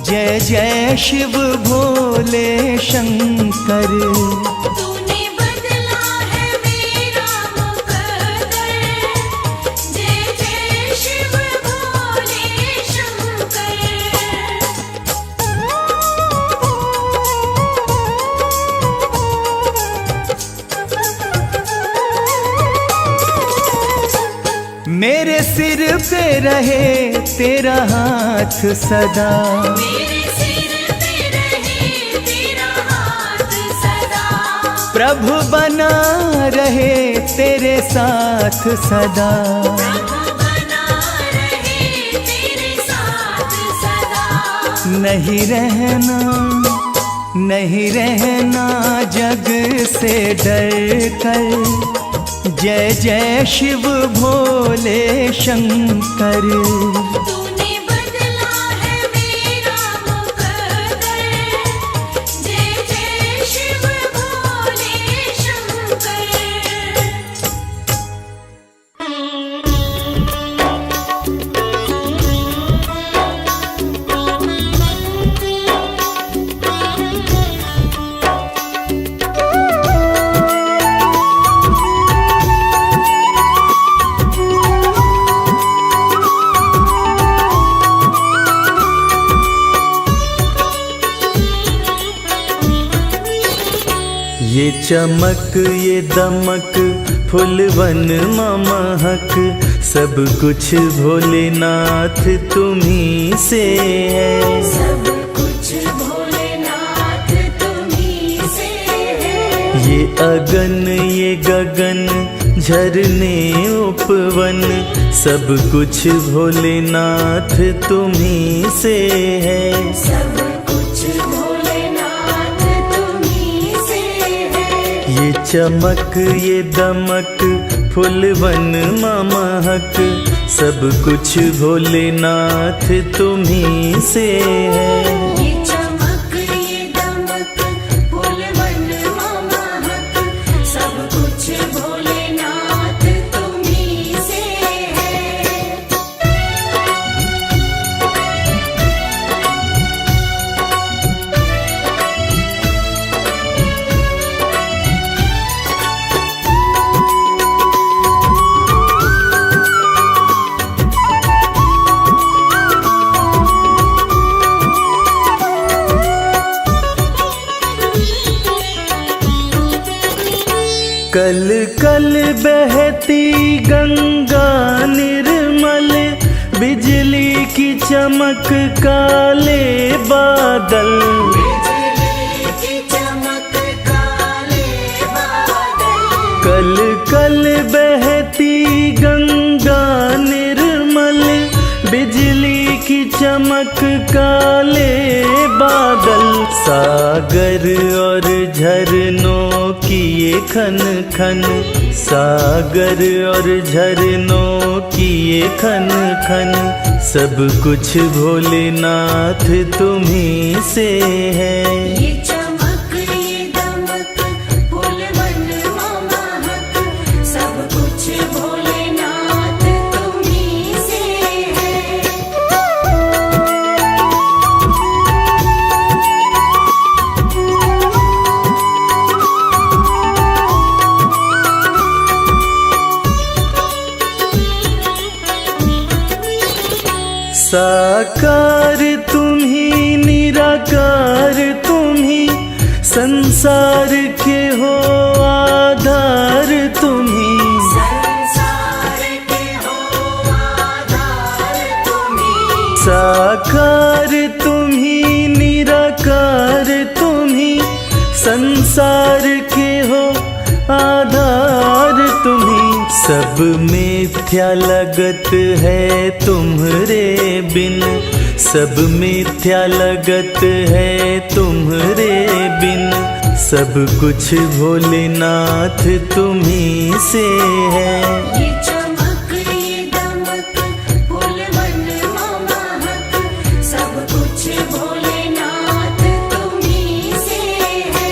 S3: जय जय शिव भोले शंकर।
S2: तूने बदला है मेरा मुकद्दर, जय जय शिव भोले शंकर।
S3: मेरे सिर पे रहे तेरा हाथ सदा,
S2: मेरे सिर पे रहे तेरा हाथ सदा।
S3: प्रभु बना रहे तेरे साथ सदा।
S2: प्रभु बना रहे तेरे साथ सदा।
S3: नहीं रहना जग से डर कर। जय जय शिव भोले शंकर।
S2: तूने बदला है मेरा मुकद्दर, जय जय शिव भोले शंकर।
S3: चमक ये दमक फुलवन महक, सब कुछ भोलेनाथ तुम्ही से है।
S2: सब कुछ भोलेनाथ तुम्ही से है।
S3: ये अगन ये गगन झरने उपवन, सब कुछ भोलेनाथ तुम्ही से है।
S2: सब कुछ भोलेनाथ तुम्ही से है।
S3: ये चमक ये दमक फुलवन महक, सब कुछ भोलेनाथ तुम्ही से है।
S2: ये चमक ये दमक फूलवन महक, सब कुछ भोलेनाथ तुम्ही से है।
S3: कल कल बहती गंगा निर्मल, बिजली की चमक काले बादल।
S2: बिजली की चमक काले बादल।
S3: कल कल बहती गंगा निर्मल, बिजली की चमक काले बादल। सागर और झरनों की ये खन खन, सागर और झरनों की ये खन खन, सब कुछ भोलेनाथ तुम्ही से है।
S2: ये चमक ये दमक फूलवन महक, सब कुछ भोलेनाथ तुम्ही से है।
S3: साकार तुम्ही निराकार तुम्ही, संसार के हो आधार तुम्ही।
S2: संसार के हो आधार तुम्ही।
S3: साकार तुम्ही निराकार तुम्ही, संसार के हो आधार तुम्ही। सब मिथ्या लगत है तुम्हरे बिन, सब मिथ्या लगत है तुम्हरे बिन, सब कुछ भोलेनाथ तुम्ही से है।
S2: ये चमक ये दमक फूलवन महक, सब कुछ भोलेनाथ तुम्ही से है।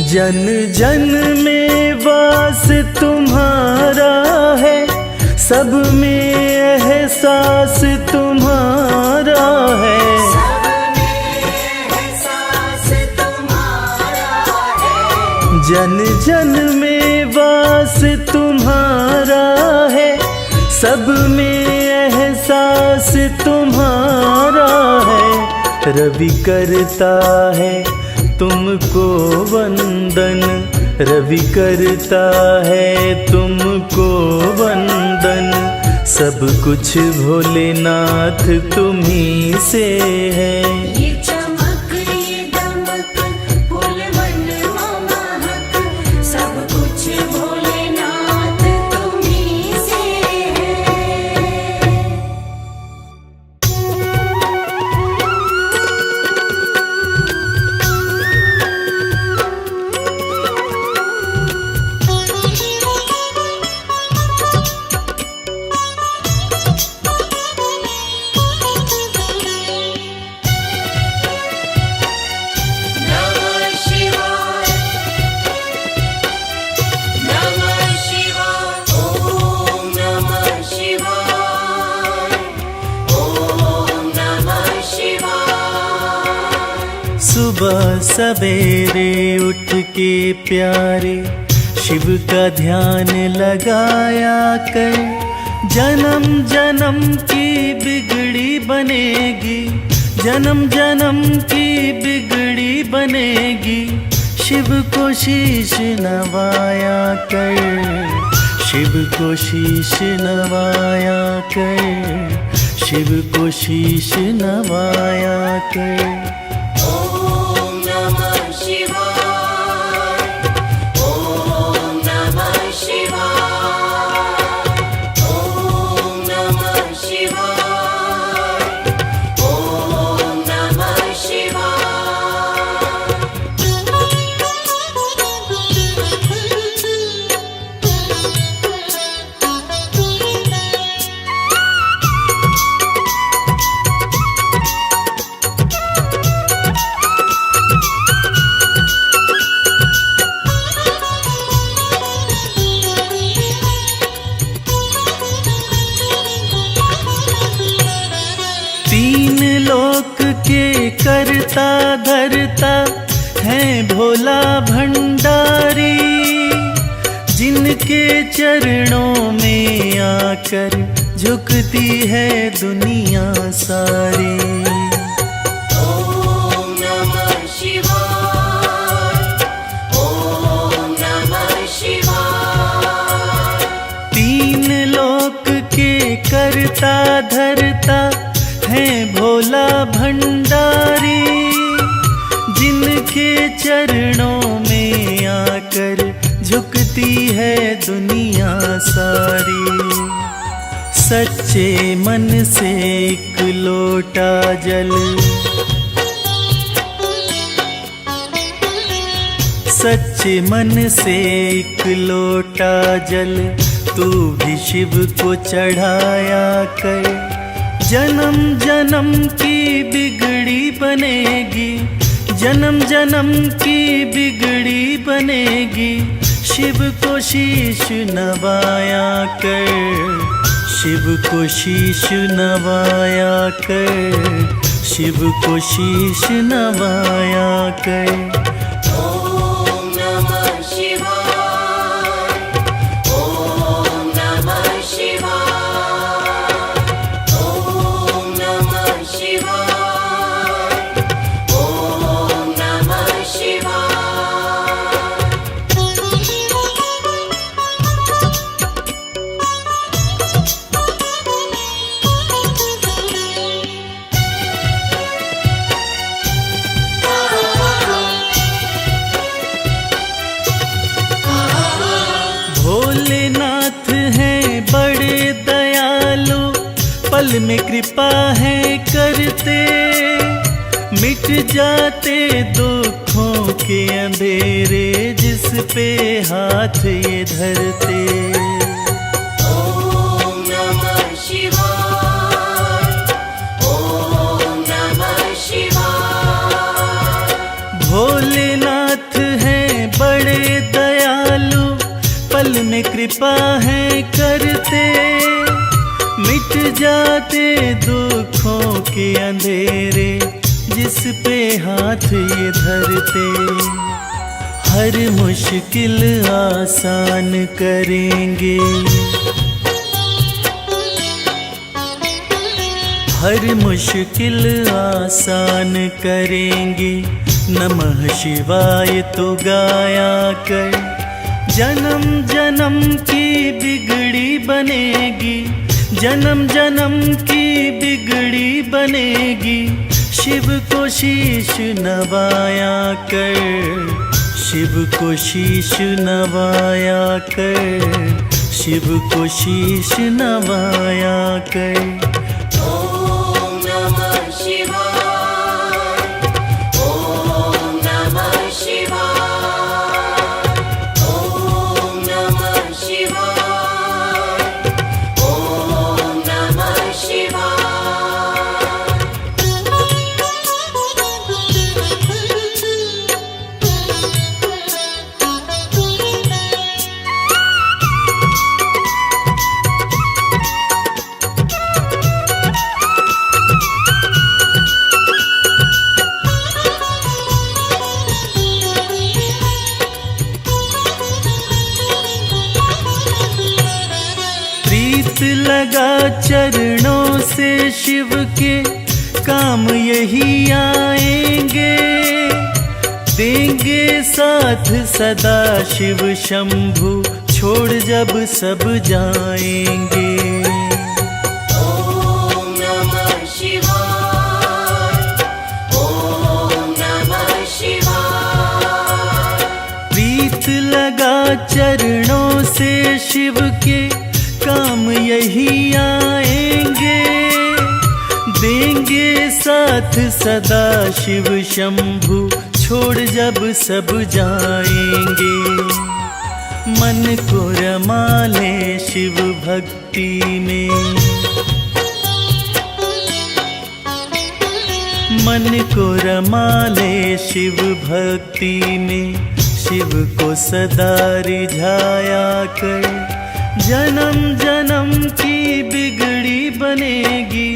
S3: जन जन में वास तुम्हारा है, सब में एहसास तुम्हारा है।
S2: सब में एहसास तुम्हारा है।
S3: जन जन में वास तुम्हारा है, सब में एहसास तुम्हारा है। रवि करता है तुमको वंदन, रवि करता है तुमको वंदन, सब कुछ भोलेनाथ तुम्ही से है।
S2: ये चमक ये दमक फूलवन महक, सब कुछ भोलेनाथ तुम्ही से है।
S3: सुबह सवेरे उठ के प्यारे शिव का ध्यान लगाया कर, जन्म जन्म की बिगड़ी बनेगी, जन्म जन्म की बिगड़ी बनेगी। शिव को शीश नवाया कर, शिव को शीश नवाया कर, शिव को शीश नवाया कर।
S2: ओम नमः शिवाय, ओम नमः शिवाय, ओम नमः शिवाय, ओम नमः शिवाय।
S3: तीन लोक के करता धरता है भोला भंडारी, जिनके चरणों में आकर झुकती है दुनिया सारी।
S2: ओम नमः शिवाय, ओम नमः शिवाय।
S3: तीन लोक के करता धरता है भोला भंडारी, जिनके चरणों में आकर झुकती है दुनिया सारी। सच्चे मन से एक लोटा जल, सच्चे मन से एक लोटा जल तू भी शिव को चढ़ाया कर, जन्म जन्म की बिगड़ी बनेगी, जन्म जन्म की बिगड़ी बनेगी। शिव को शीश नवाया कर, शिव को शीश नवाया कर, शिव को शीश नवाया कर।
S2: ओम नमः शिवाय, ओम नमः शिवाय, ओम नमः शिवाय, ओम नमः शिवाय।
S3: भोलेनाथ हैं बड़े दयालु, पल में कृपा है करते, मिट जाते दुखों के अंधेरे जिस पे हाथ ये धरते।
S2: ओम नमः शिवाय, ओम नमः शिवाय।
S3: भोलेनाथ हैं बड़े दयालु, पल में कृपा है करते, मिट जाते दुखों के अंधेरे जिस पे हाथ ये धरते। हर मुश्किल आसान करेंगे, हर मुश्किल आसान करेंगे। नमः शिवाय तो गाया कर, जन्म जन्म की बिगड़ी बनेगी, जन्म जन्म की बिगड़ी बनेगी। शिव को शीश नवाया कर, शिव को शीश नवाया कर, शिव को शीश नवाया कर।
S2: ओम नमः शिवाय, ओम नमः शिवाय, ओम नमः शिवाय, ओम नमः शिवाय।
S3: शिव के काम यही आएंगे, देंगे साथ सदा शिव शंभु, छोड़ जब सब जाएंगे।
S2: ओम नमः शिवाय, ओम नमः शिवाय।
S3: प्रीत लगा चरणों से शिव के काम यही आएंगे, देंगे साथ सदा शिव शंभु, छोड़ जब सब जाएंगे। मन को रमा ले शिव भक्ति में, मन को रमा ले शिव भक्ति में, शिव को सदा रिझाया कर। जन्म जन्म की बिगड़ी बनेगी,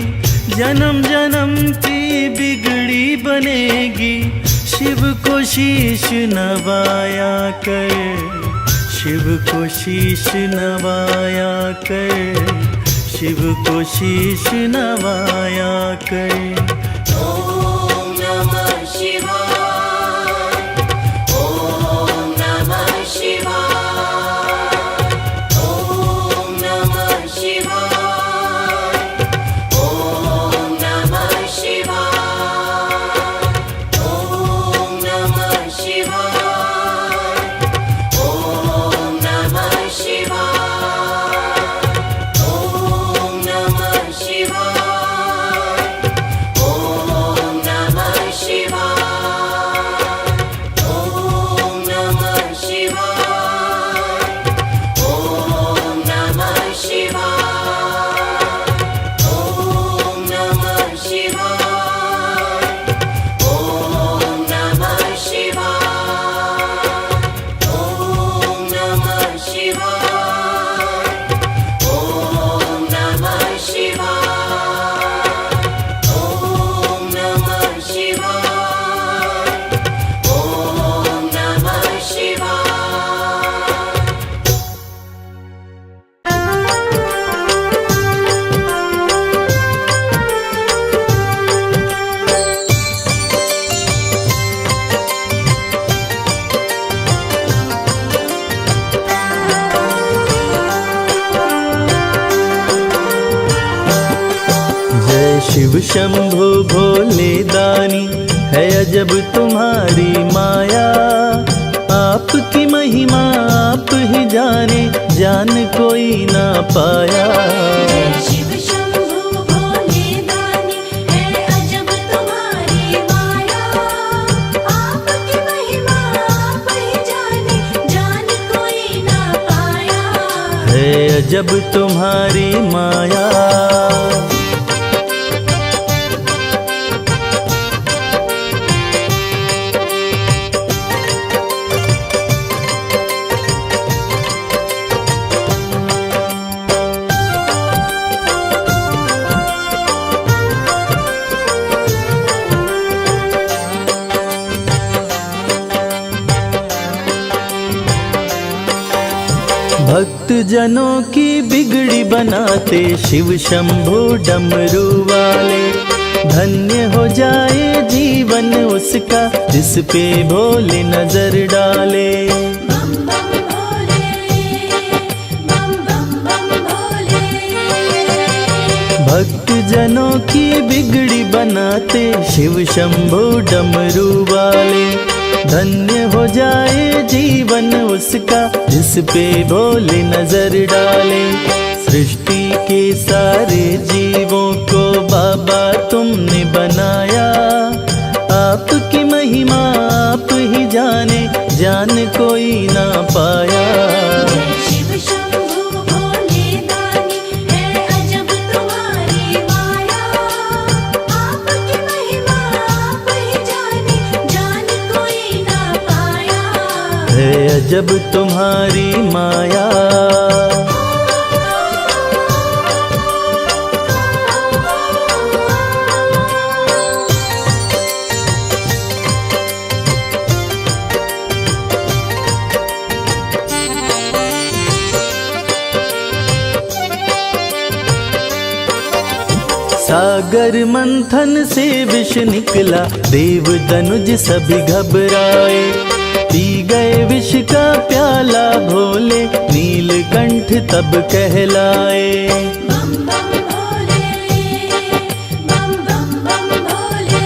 S3: जन्म जन्म की बिगड़ी बनेगी, शिव को शीश नवाया कर, शिव को शीश नवाया कर, शिव को शीश नवाया कर।
S2: ओम नमः शिवाय, ओम नमः शिवाय, ओम नमः शिवाय, ओम नमः शिवाय, ओम नमः शिवाय, ओम नमः शिवाय, ओम नमः शिवाय, ओम नमः शिवाय, ओम नमः शिवाय, ओम नमः शिवाय, ओम नमः शिवाय, ओम नमः शिवाय, ओम नमः शिवाय, ओम नमः शिवाय, ओम नमः शिवाय, ओम नमः
S3: जय शिव शंभु भोले दानी, है अजब तुम्हारी माया। आपकी महिमा आप ही जाने, जान कोई ना पाया।
S2: शिव शंभु भोले दानी, है अजब तुम्हारी माया। आपकी महिमा आप ही जाने, जान कोई ना पाया।
S3: है अजब तुम्हारी माया। भक्त जनों की बिगड़ी बनाते शिव शंभु डमरू वाले। धन्य हो जाए जीवन उसका, जिस पे भोले नजर डाले।
S2: बम बम भोले, बम बम बम भोले।
S3: भक्त जनों की बिगड़ी बनाते शिव शंभु डमरू वाले। धन्य हो जाए जीवन उसका, जिस पे भोले नजर डाले। सृष्टि के सारे जीवों को बाबा तुमने बनाया। आपकी महिमा आप ही जाने, जान कोई ना पाया।
S2: शिव शंभु भोले दानी, है अजब तुम्हारी माया। आपकी महिमा आप ही जाने, जान कोई ना पाया।
S3: है अजब तुम्हारी माया। सागर मंथन से विष निकला, देव दनुज सभी घबराए। पी गए विष का प्याला भोले, नीलकंठ तब कहलाए।
S2: बम बम भोले, बम बम बम भोले।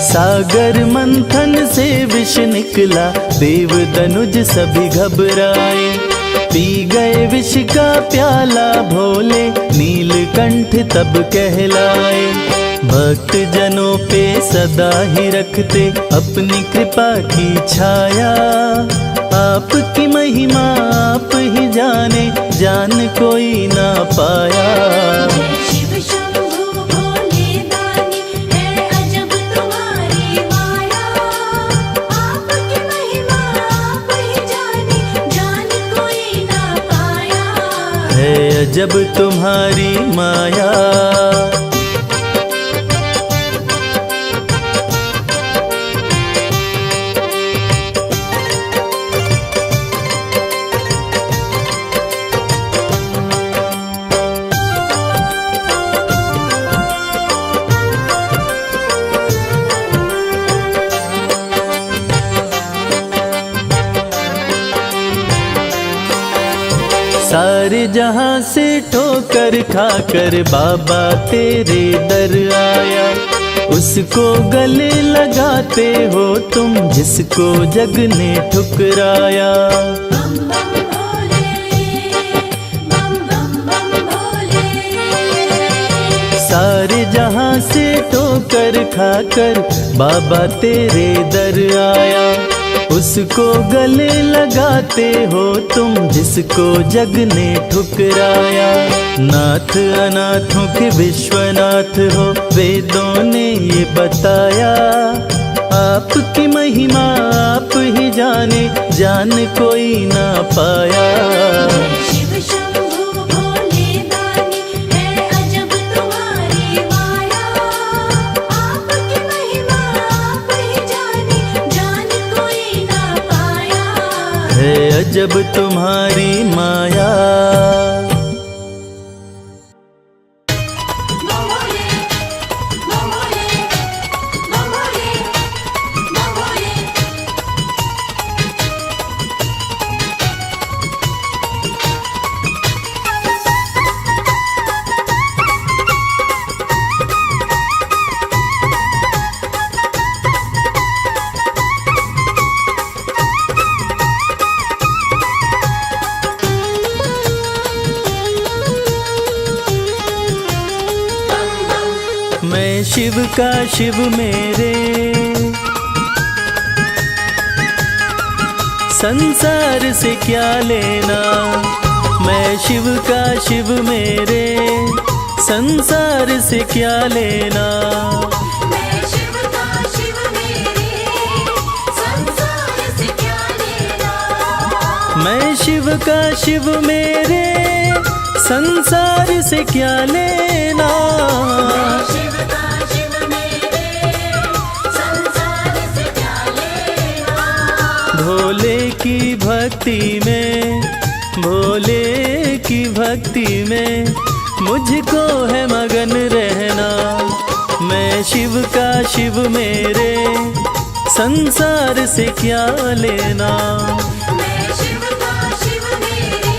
S3: सागर मंथन से विष निकला, देव दनुज सभी घबराए। पी गए विष का प्याला भोले, नीलकंठ तब कहलाए। भक्त जनों पे सदा ही रखते अपनी कृपा की छाया। आपकी महिमा आप ही जाने, जान कोई ना पाया।
S2: शिव शंभु भोले दानी, है अजब तुम्हारी माया। आपकी महिमा आप ही जाने, जान कोई ना पाया।
S3: है अजब तुम्हारी माया। सारे जहां से ठोकर खाकर बाबा तेरे दर आया। उसको गले लगाते हो तुम, जिसको जग ने ठुकराया।
S2: बम बम भोले, बम बम बम भोले।
S3: सारे जहां से ठोकर खाकर बाबा तेरे दर आया। उसको गले लगाते हो तुम, जिसको जग ने ठुकराया। नाथ अनाथों के विश्वनाथ हो, वेदों ने ये बताया। आपकी महिमा आप ही जाने, जान कोई ना पाया।
S2: शिव शंभु भोले दानी, है अजब तुम्हारी माया। आपकी महिमा आप ही जाने, जान कोई ना पाया।
S3: है अजब तुम्हारी माया।
S2: बम भोले, बम भोले, बम भोले, बम भोले।
S3: मैं शिव का शिव मेरे, संसार से क्या लेना। मैं शिव का शिव मेरे, संसार से क्या लेना।
S2: मैं शिव का शिव मेरे, संसार से क्या लेना।
S3: मैं शिव का शिव मेरे, संसार से क्या लेना।
S2: शिव का शिव मेरे, संसार से क्या लेना।
S3: भोले की भक्ति में, भोले की भक्ति में मुझको है मगन रहना। मैं शिव का शिव मेरे, संसार से क्या लेना।
S2: मैं शिव का शिव मेरे,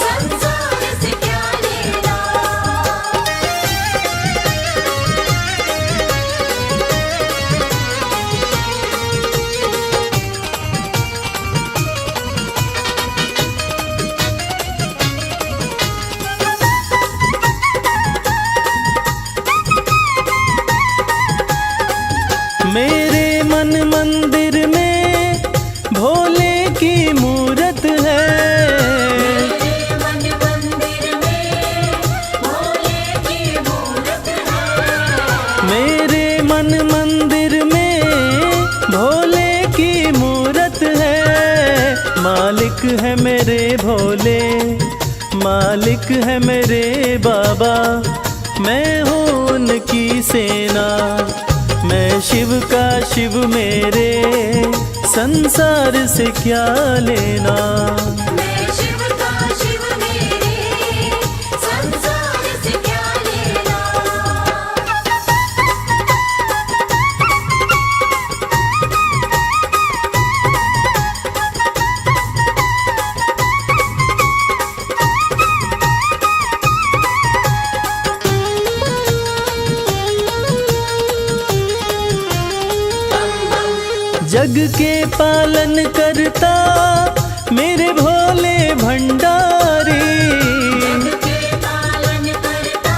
S2: संसार से क्या लेना।
S3: मेरे मन मंदिर में भोले की मूरत है।
S2: मेरे मन मंदिर में भोले की मूरत है।
S3: मेरे मन मंदिर में भोले की मूरत है। मालिक है मेरे भोले, मालिक है मेरे बाबा। मैं हूँ उनकी सेना। मैं शिव का शिव मेरे, संसार से क्या लेना।
S2: मैं शिव का शिव मेरे, संसार से क्या
S3: जग के पालन करता मेरे भोले भंडारी।
S2: जग के पालन करता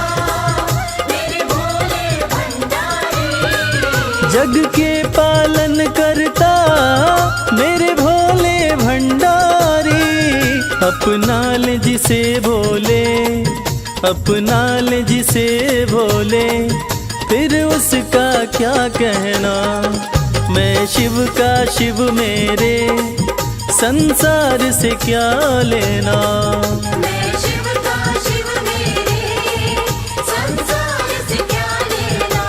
S2: मेरे भोले भंडारी।
S3: जग के पालन करता मेरे भोले भंडारी। अपना ले जिसे भोले, अपना ले जिसे भोले, फिर उसका क्या कहना। मैं शिव का शिव मेरे, संसार से क्या लेना।
S2: मैं शिव का शिव मेरे, संसार से क्या लेना।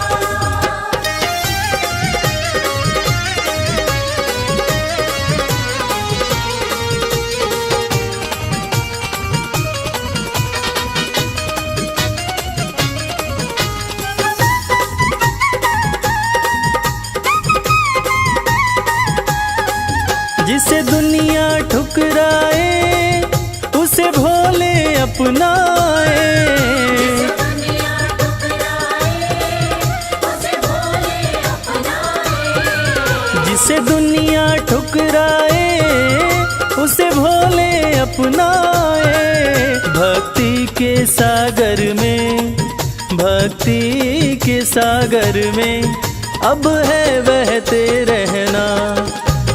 S3: जिसे दुनिया ठुकराए उसे भोले अपनाए।
S2: दुनिया ठुकराए उसे भोले अपनाए।
S3: जिसे दुनिया ठुकराए उसे भोले अपनाए। भक्ति के सागर में, भक्ति के सागर में अब है बहते रहना।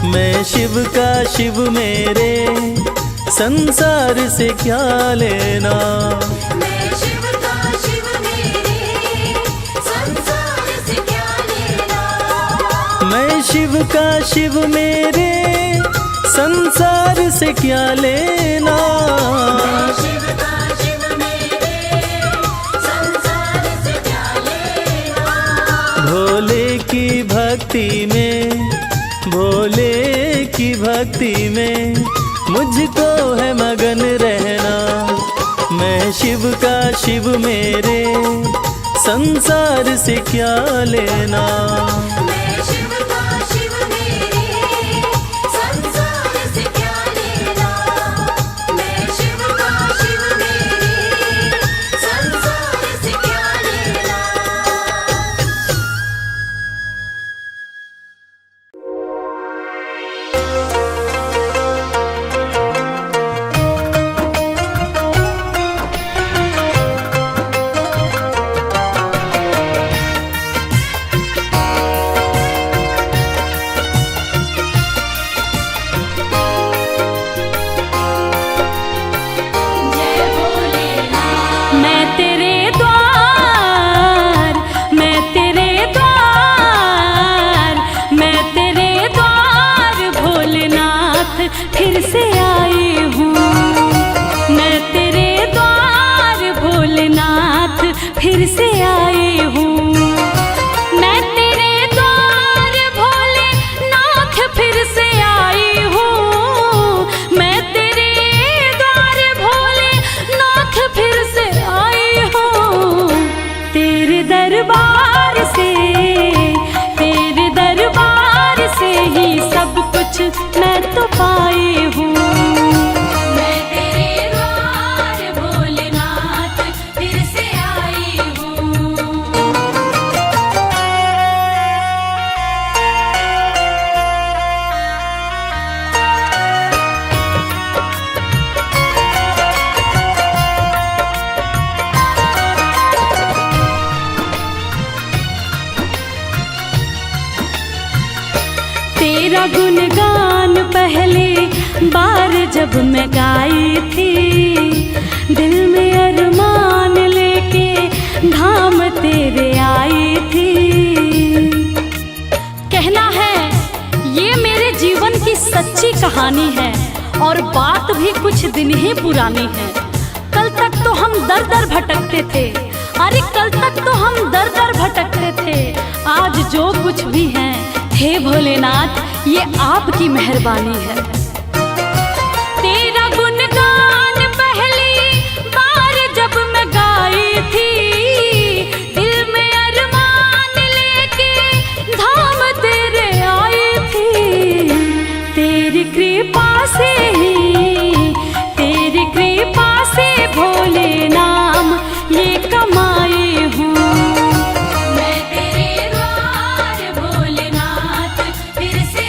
S3: मैं शिव का शिव मेरे, संसार से क्या लेना।
S2: मैं शिव का शिव मेरे, संसार से क्या लेना।
S3: मैं शिव का शिव मेरे, संसार से क्या लेना।
S2: मैं शिव का शिव मेरे, संसार से क्या लेना।
S3: भोले की भक्ति में, भोले की भक्ति में मुझको है मगन रहना। मैं शिव का शिव मेरे, संसार से क्या लेना।
S2: मैं शिव का शिव मेरे, संसार से क्या लेना। मैं शिव का शिव मेरे, संसार से क्या लेना। जय भोलेनाथ।
S4: मैं तेरे द्वार, मैं तेरे द्वार, मैं तेरे द्वार भोलेनाथ फिर से आई हूँ। मैं तेरे द्वार भोलेनाथ फिर से आई हूँ। मैं तेरे द्वार भोलेनाथ फिर से आई हूँ। मैं तेरे द्वार भोलेनाथ फिर से आई हूँ। तेरे दरबार से, तेरे दरबार से ही सब कुछ मैं तो पाई हूँ।
S2: मैं तेरे द्वार भोलेनाथ फिर से आई हूँ।
S4: तेरा गुणगान पहले बार जब मैं गाई थी। दिल में अरमान लेके धाम तेरे आई थी। कहना है ये मेरे जीवन की सच्ची कहानी है और बात भी कुछ दिन ही पुरानी है। कल तक तो हम दर दर भटकते थे, अरे कल तक तो हम दर दर भटकते थे। आज जो कुछ भी है हे भोलेनाथ ये आपकी मेहरबानी है। तेरा गुणगान पहली बार जब मैं गाई थी। दिल में अरमान लेके धाम तेरे आई थी। तेरी कृपा से ही, तेरी कृपा से भोले नाम ये कमाई हूँ।
S2: मैं तेरे द्वार भोलेनाथ फिर से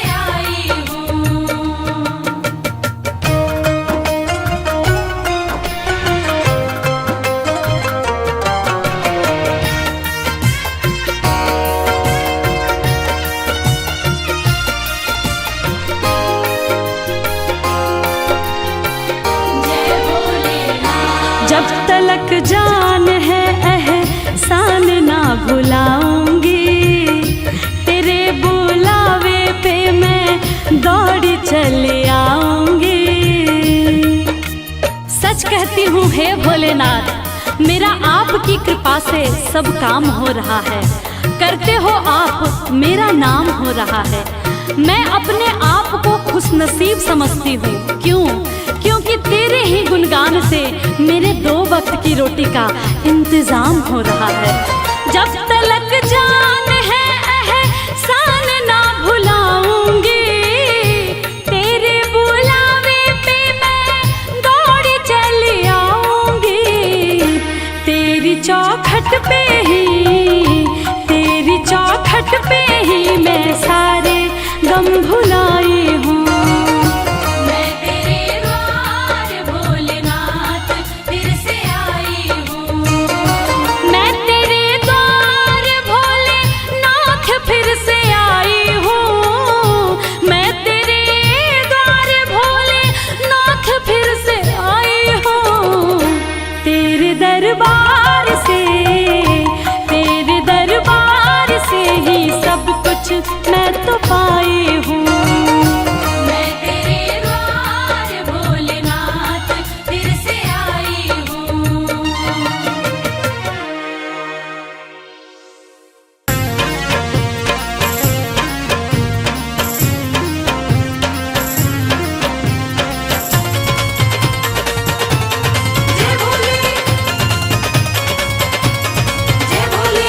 S4: तिलक जान है एहसान ना भुलाऊंगी, तेरे बुलावे पे मैं दौड़ी चली आऊंगी। सच कहती हूँ हे भोलेनाथ, मेरा आपकी कृपा से सब काम हो रहा है। करते हो आप, मेरा नाम हो रहा है। मैं अपने आप को खुशनसीब समझती हूँ। क्यों? क्योंकि तेरे ही गुणगान से मेरे 2 वक्त की रोटी का इंतजाम हो रहा है। जब तलक जान है एहसान ना भुलाऊंगी, तेरे बुलावे पे मैं दौड़ी चली आऊंगी। तेरी चौखट पे ही मैं सारे गम भुलाई हूँ। मैं तेरे द्वार भोलेनाथ फिर से आई हूँ। मैं तेरे द्वार भोलेनाथ फिर से आई हूँ। मैं तेरे द्वार भोलेनाथ फिर से आई हूँ। तेरे दरबार से ही सब कुछ मैं तो पाई हूँ। मैं तेरे द्वार भोलेनाथ फिर से आई हूँ। जय भोले, जय भोले।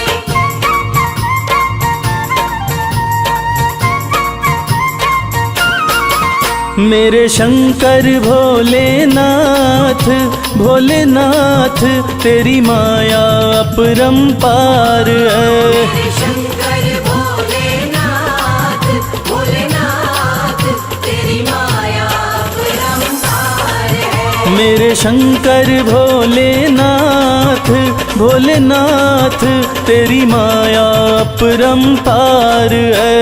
S3: मेरे शंकर भोलेनाथ, भोलेनाथ तेरी माया अपरंपार है।
S2: शंकर भोलेनाथ, भोलेनाथ तेरी माया अपरंपार है।
S3: मेरे शंकर भोलेनाथ, भोलेनाथ तेरी माया अपरंपार है।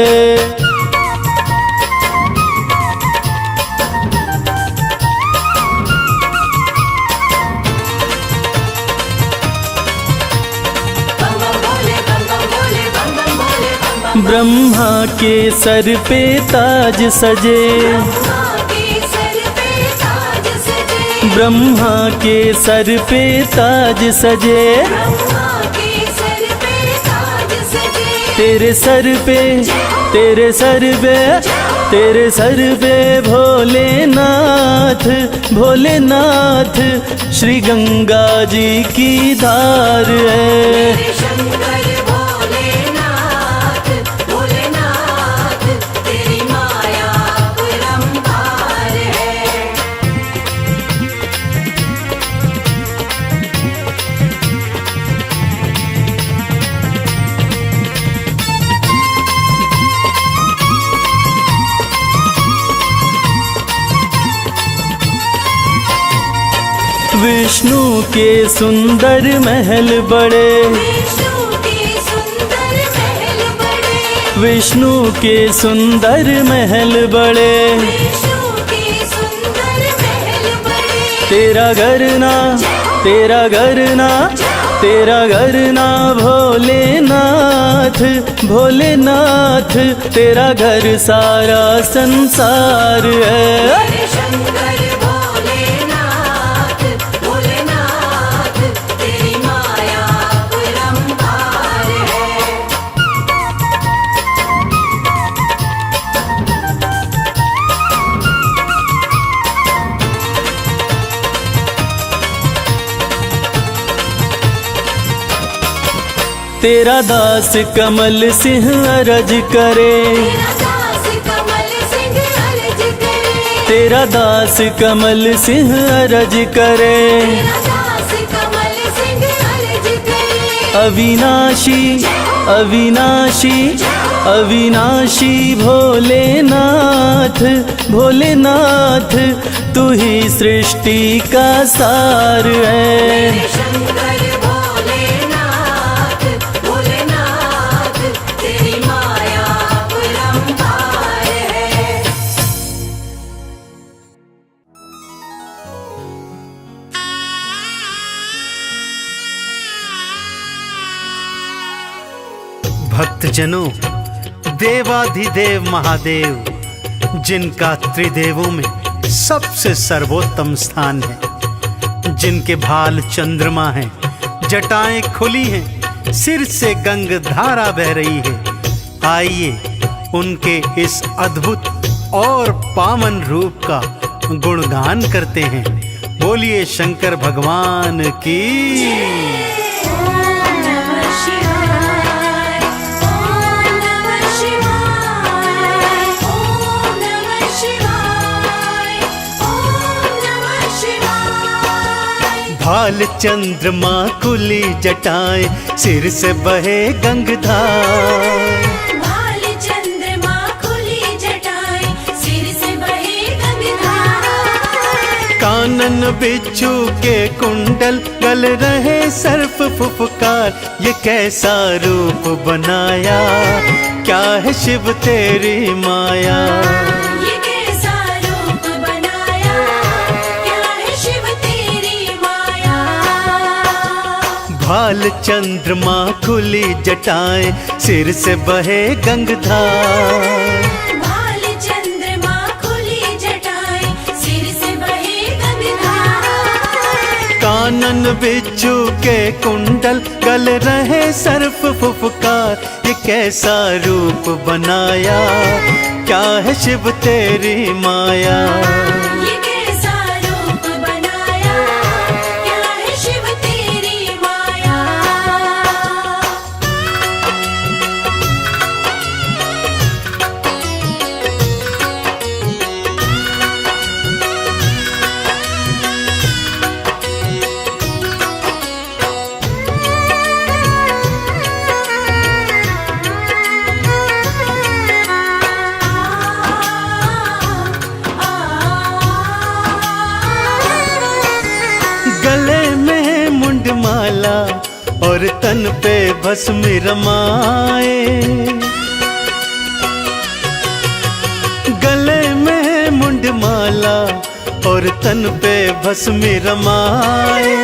S3: ब्रह्मा के सर पे ताज सजे, ब्रह्मा के सर पे ताज सजे, तेरे सर पे, तेरे सर पे, तेरे सर पे भोलेनाथ, भोलेनाथ श्री गंगा जी की धार है। विष्णु के सुंदर महल बड़े, विष्णु के सुंदर महल बड़े, तेरा घर ना, तेरा घर ना, तेरा घर ना भोलेनाथ, भोलेनाथ तेरा घर सारा संसार है। तेरा दास कमल सिंह अरज करे, तेरा दास कमल सिंह अरज करे, अविनाशी, अविनाशी, अविनाशी भोलेनाथ, भोलेनाथ तू ही सृष्टि का सार है। भक्तजनों, देवाधिदेव महादेव, जिनका त्रिदेवों में सबसे सर्वोत्तम स्थान है, जिनके भाल चंद्रमा हैं, जटाएं खुली हैं, सिर से गंग धारा बह रही है, आइए उनके इस अद्भुत और पावन रूप का गुणगान करते हैं। बोलिए शंकर भगवान की।
S2: ओम नमः शिवाय, ओम नमः शिवाय, ओम नमः शिवाय, ओम नमः शिवाय।
S3: भाल चंद्रमा खुली जटाएं, सिर से बहे गंगधार,
S2: भाल चंद्रमा खुली जटाएं, सिर से बहे गंगाधार।
S3: कानन बिच्छू के कुंडल, गल रहे सर्प फुफकार, ये कैसा रूप बनाया, क्या है शिव तेरी माया।
S2: ये कैसा रूप बनाया, क्या है शिव तेरी माया।
S3: भाल चंद्रमा खुली जटाएं, सिर से बहे गंगधार,
S2: भाल चंद्रमा खुली जटाएं, सिर से बहे गंगाधार।
S3: कानन बिच्छू के कुंडल, गल रहे सर्प फुफकार, ये कैसा रूप बनाया, क्या है शिव तेरी माया।
S2: ये कैसा रूप बनाया, क्या है शिव तेरी माया।
S3: गले में मुंडमाला और तन पे भस्म रमाए, गले में मुंडमाला और तन पे भस्म रमाए,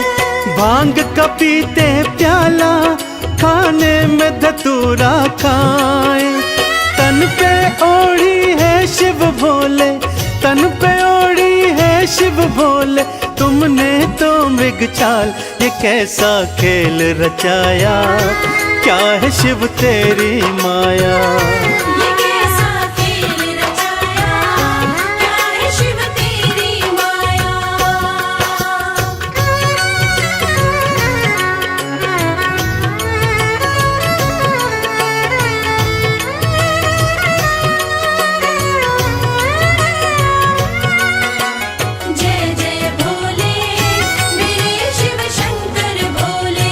S3: भांग का पीते प्याला, खाने में धतूरा खाए, तन पे ओढ़ी है शिव भोले, तन पे ओढ़ी है शिव भोले, तुमने तो मृग चाल, ये कैसा खेल रचाया, क्या है शिव तेरी माया।
S2: ये कैसा खेल रचाया, क्या है शिव तेरी माया। जय जय भोले, मेरे शिव शंकर भोले।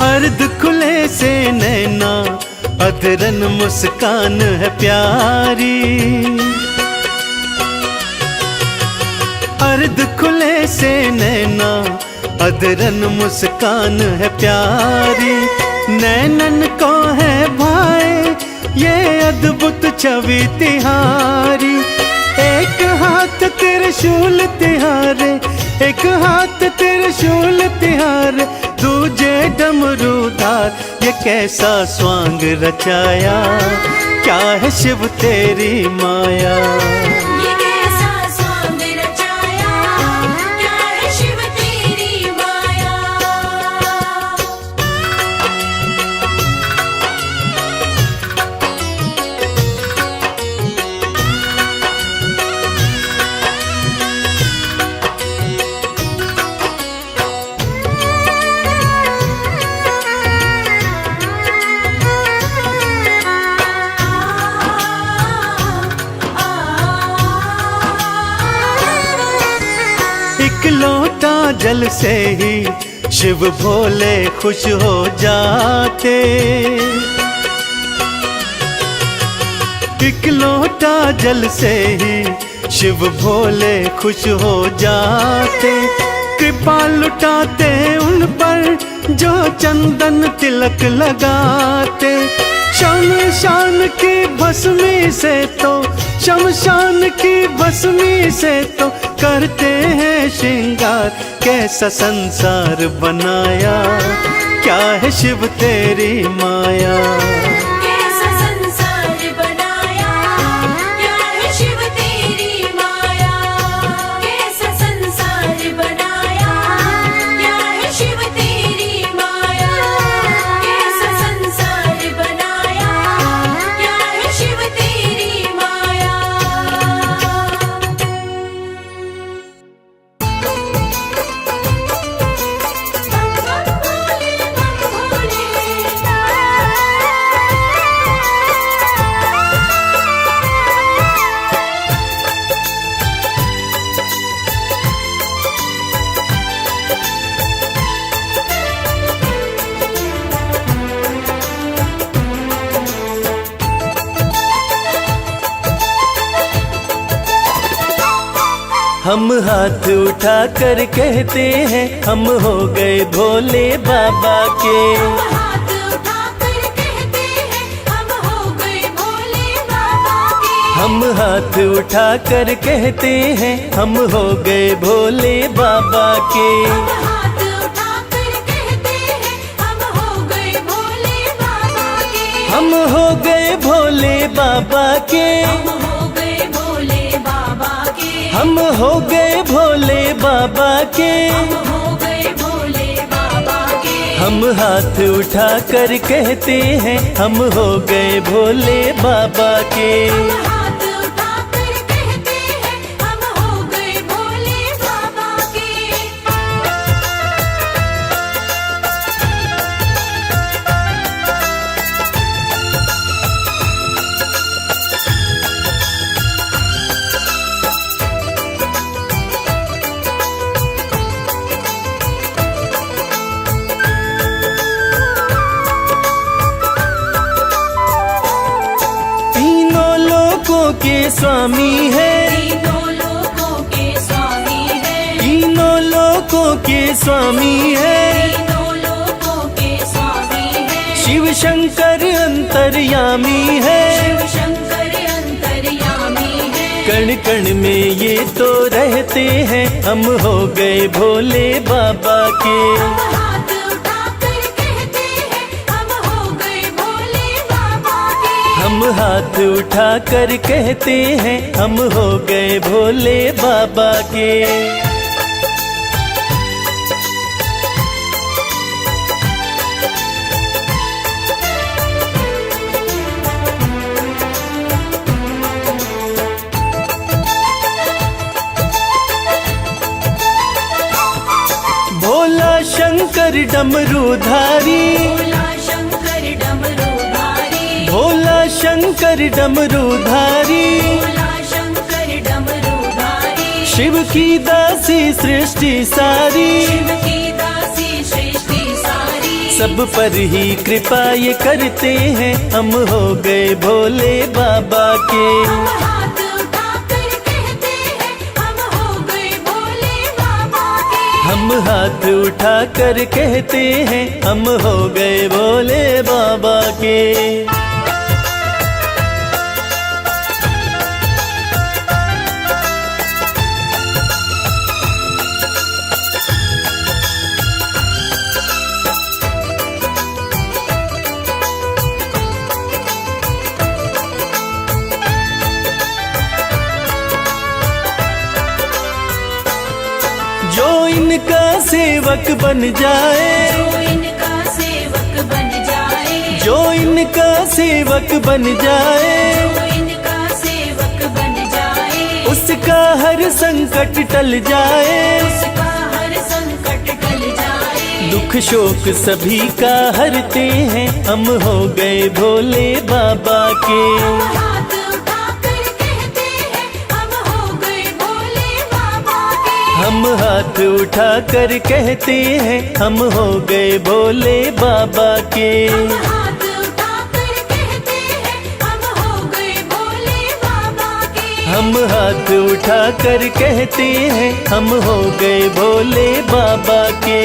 S3: अर्ध खुले से नैना, अधरन मुस्कान है प्यारी, अर्ध खुले से नैना, अधरन मुस्कान है प्यारी, नैनन को है भाई ये अद्भुत छवि तिहारी, एक हाथ त्रिशूल तिहारे, एक हाथ त्रिशूल तिहारे, दूजे डमरूधार, ये कैसा स्वांग रचाया, क्या है शिव तेरी माया।
S2: ये कैसा स्वांग रचाया, क्या है शिव तेरी माया।
S3: एक लोटा जल से ही शिव भोले खुश हो जाते, एक लोटा जल से ही शिव भोले खुश हो जाते, कृपा लुटाते उन पर जो चंदन तिलक लगाते,
S1: शमशान की भस्मी से तो, शमशान की भस्मी से तो करते हैं श्रृंगार। कैसा संसार बनाया, क्या है शिव तेरी माया।
S2: कैसा संसार बनाया, क्या है शिव तेरी माया। कैसा संसार बनाया, क्या है शिव तेरी माया। कैसा संसार बनाया, क्या है शिव तेरी माया।
S3: हम हाथ उठा कर कहते हैं हम हो गए भोले बाबा के।
S2: हाथ उठाकर कहते हैं हम हो गए भोले बाबा के।
S3: हम हाथ उठा कर कहते हैं हम हो गए भोले बाबा के।
S2: हाथ उठाकर कहते हैं हम हो गए भोले बाबा के।
S3: हम हो गए भोले बाबा के।
S2: हम हो गए भोले बाबा के।
S3: हम हो गए भोले बाबा के।
S2: हम हो गए भोले बाबा के।
S3: हम हाथ उठा कर कहते हैं हम हो गए भोले बाबा के।
S2: हाथ उठाकर कहते हैं हम हो गए भोले बाबा के।
S3: तीनों लोकों के स्वामी है।
S2: तीनों लोकों के स्वामी है।
S3: तीनों लोकों के स्वामी है।
S2: तीनों लोकों के स्वामी है।
S3: शिव शंकर अंतर्यामी है।
S2: शिव शंकर अंतर्यामी है।
S3: कण कण में ये तो रहते हैं हम हो गए भोले बाबा के।
S2: हाथ उठाकर कहते हैं हम हो गए भोले बाबा के।
S3: हम हाथ उठा कर कहते हैं हम हो गए भोले बाबा के। भोला शंकर डमरूधारी।
S2: भोला शंकर डमरूधारी।
S3: भोला शंकर डमरूधारी।
S2: भोला शंकर डमरूधारी।
S3: शिव की दासी सृष्टि सारी।
S2: शिव की दासी सृष्टि सारी।
S3: सब पर ही कृपा ये करते हैं हम हो गए भोले बाबा के।
S2: हाथ उठाकर कहते हैं हम हो गए भोले बाबा के।
S3: हम हाथ उठा कर कहते हैं हम हो गए भोले बाबा के। जो इनका सेवक बन जाए।
S2: जो इनका सेवक बन जाए।
S3: जो इनका सेवक बन जाए।
S2: जो इनका सेवक बन जाए।
S3: उसका हर संकट टल जाए।
S2: उसका हर संकट टल जाए।
S3: दुख शोक सभी का हरते हैं हम हो गए भोले बाबा के।
S2: हाथ उठाकर कहते हैं हम हो गए भोले बाबा के।
S3: हम हाथ उठा कर कहते हैं हम हो गए भोले बाबा के।
S2: हाथ उठाकर कहते हैं हम हो गए भोले बाबा के।
S3: हम हाथ उठा कर कहते हैं हम हो गए भोले बाबा के।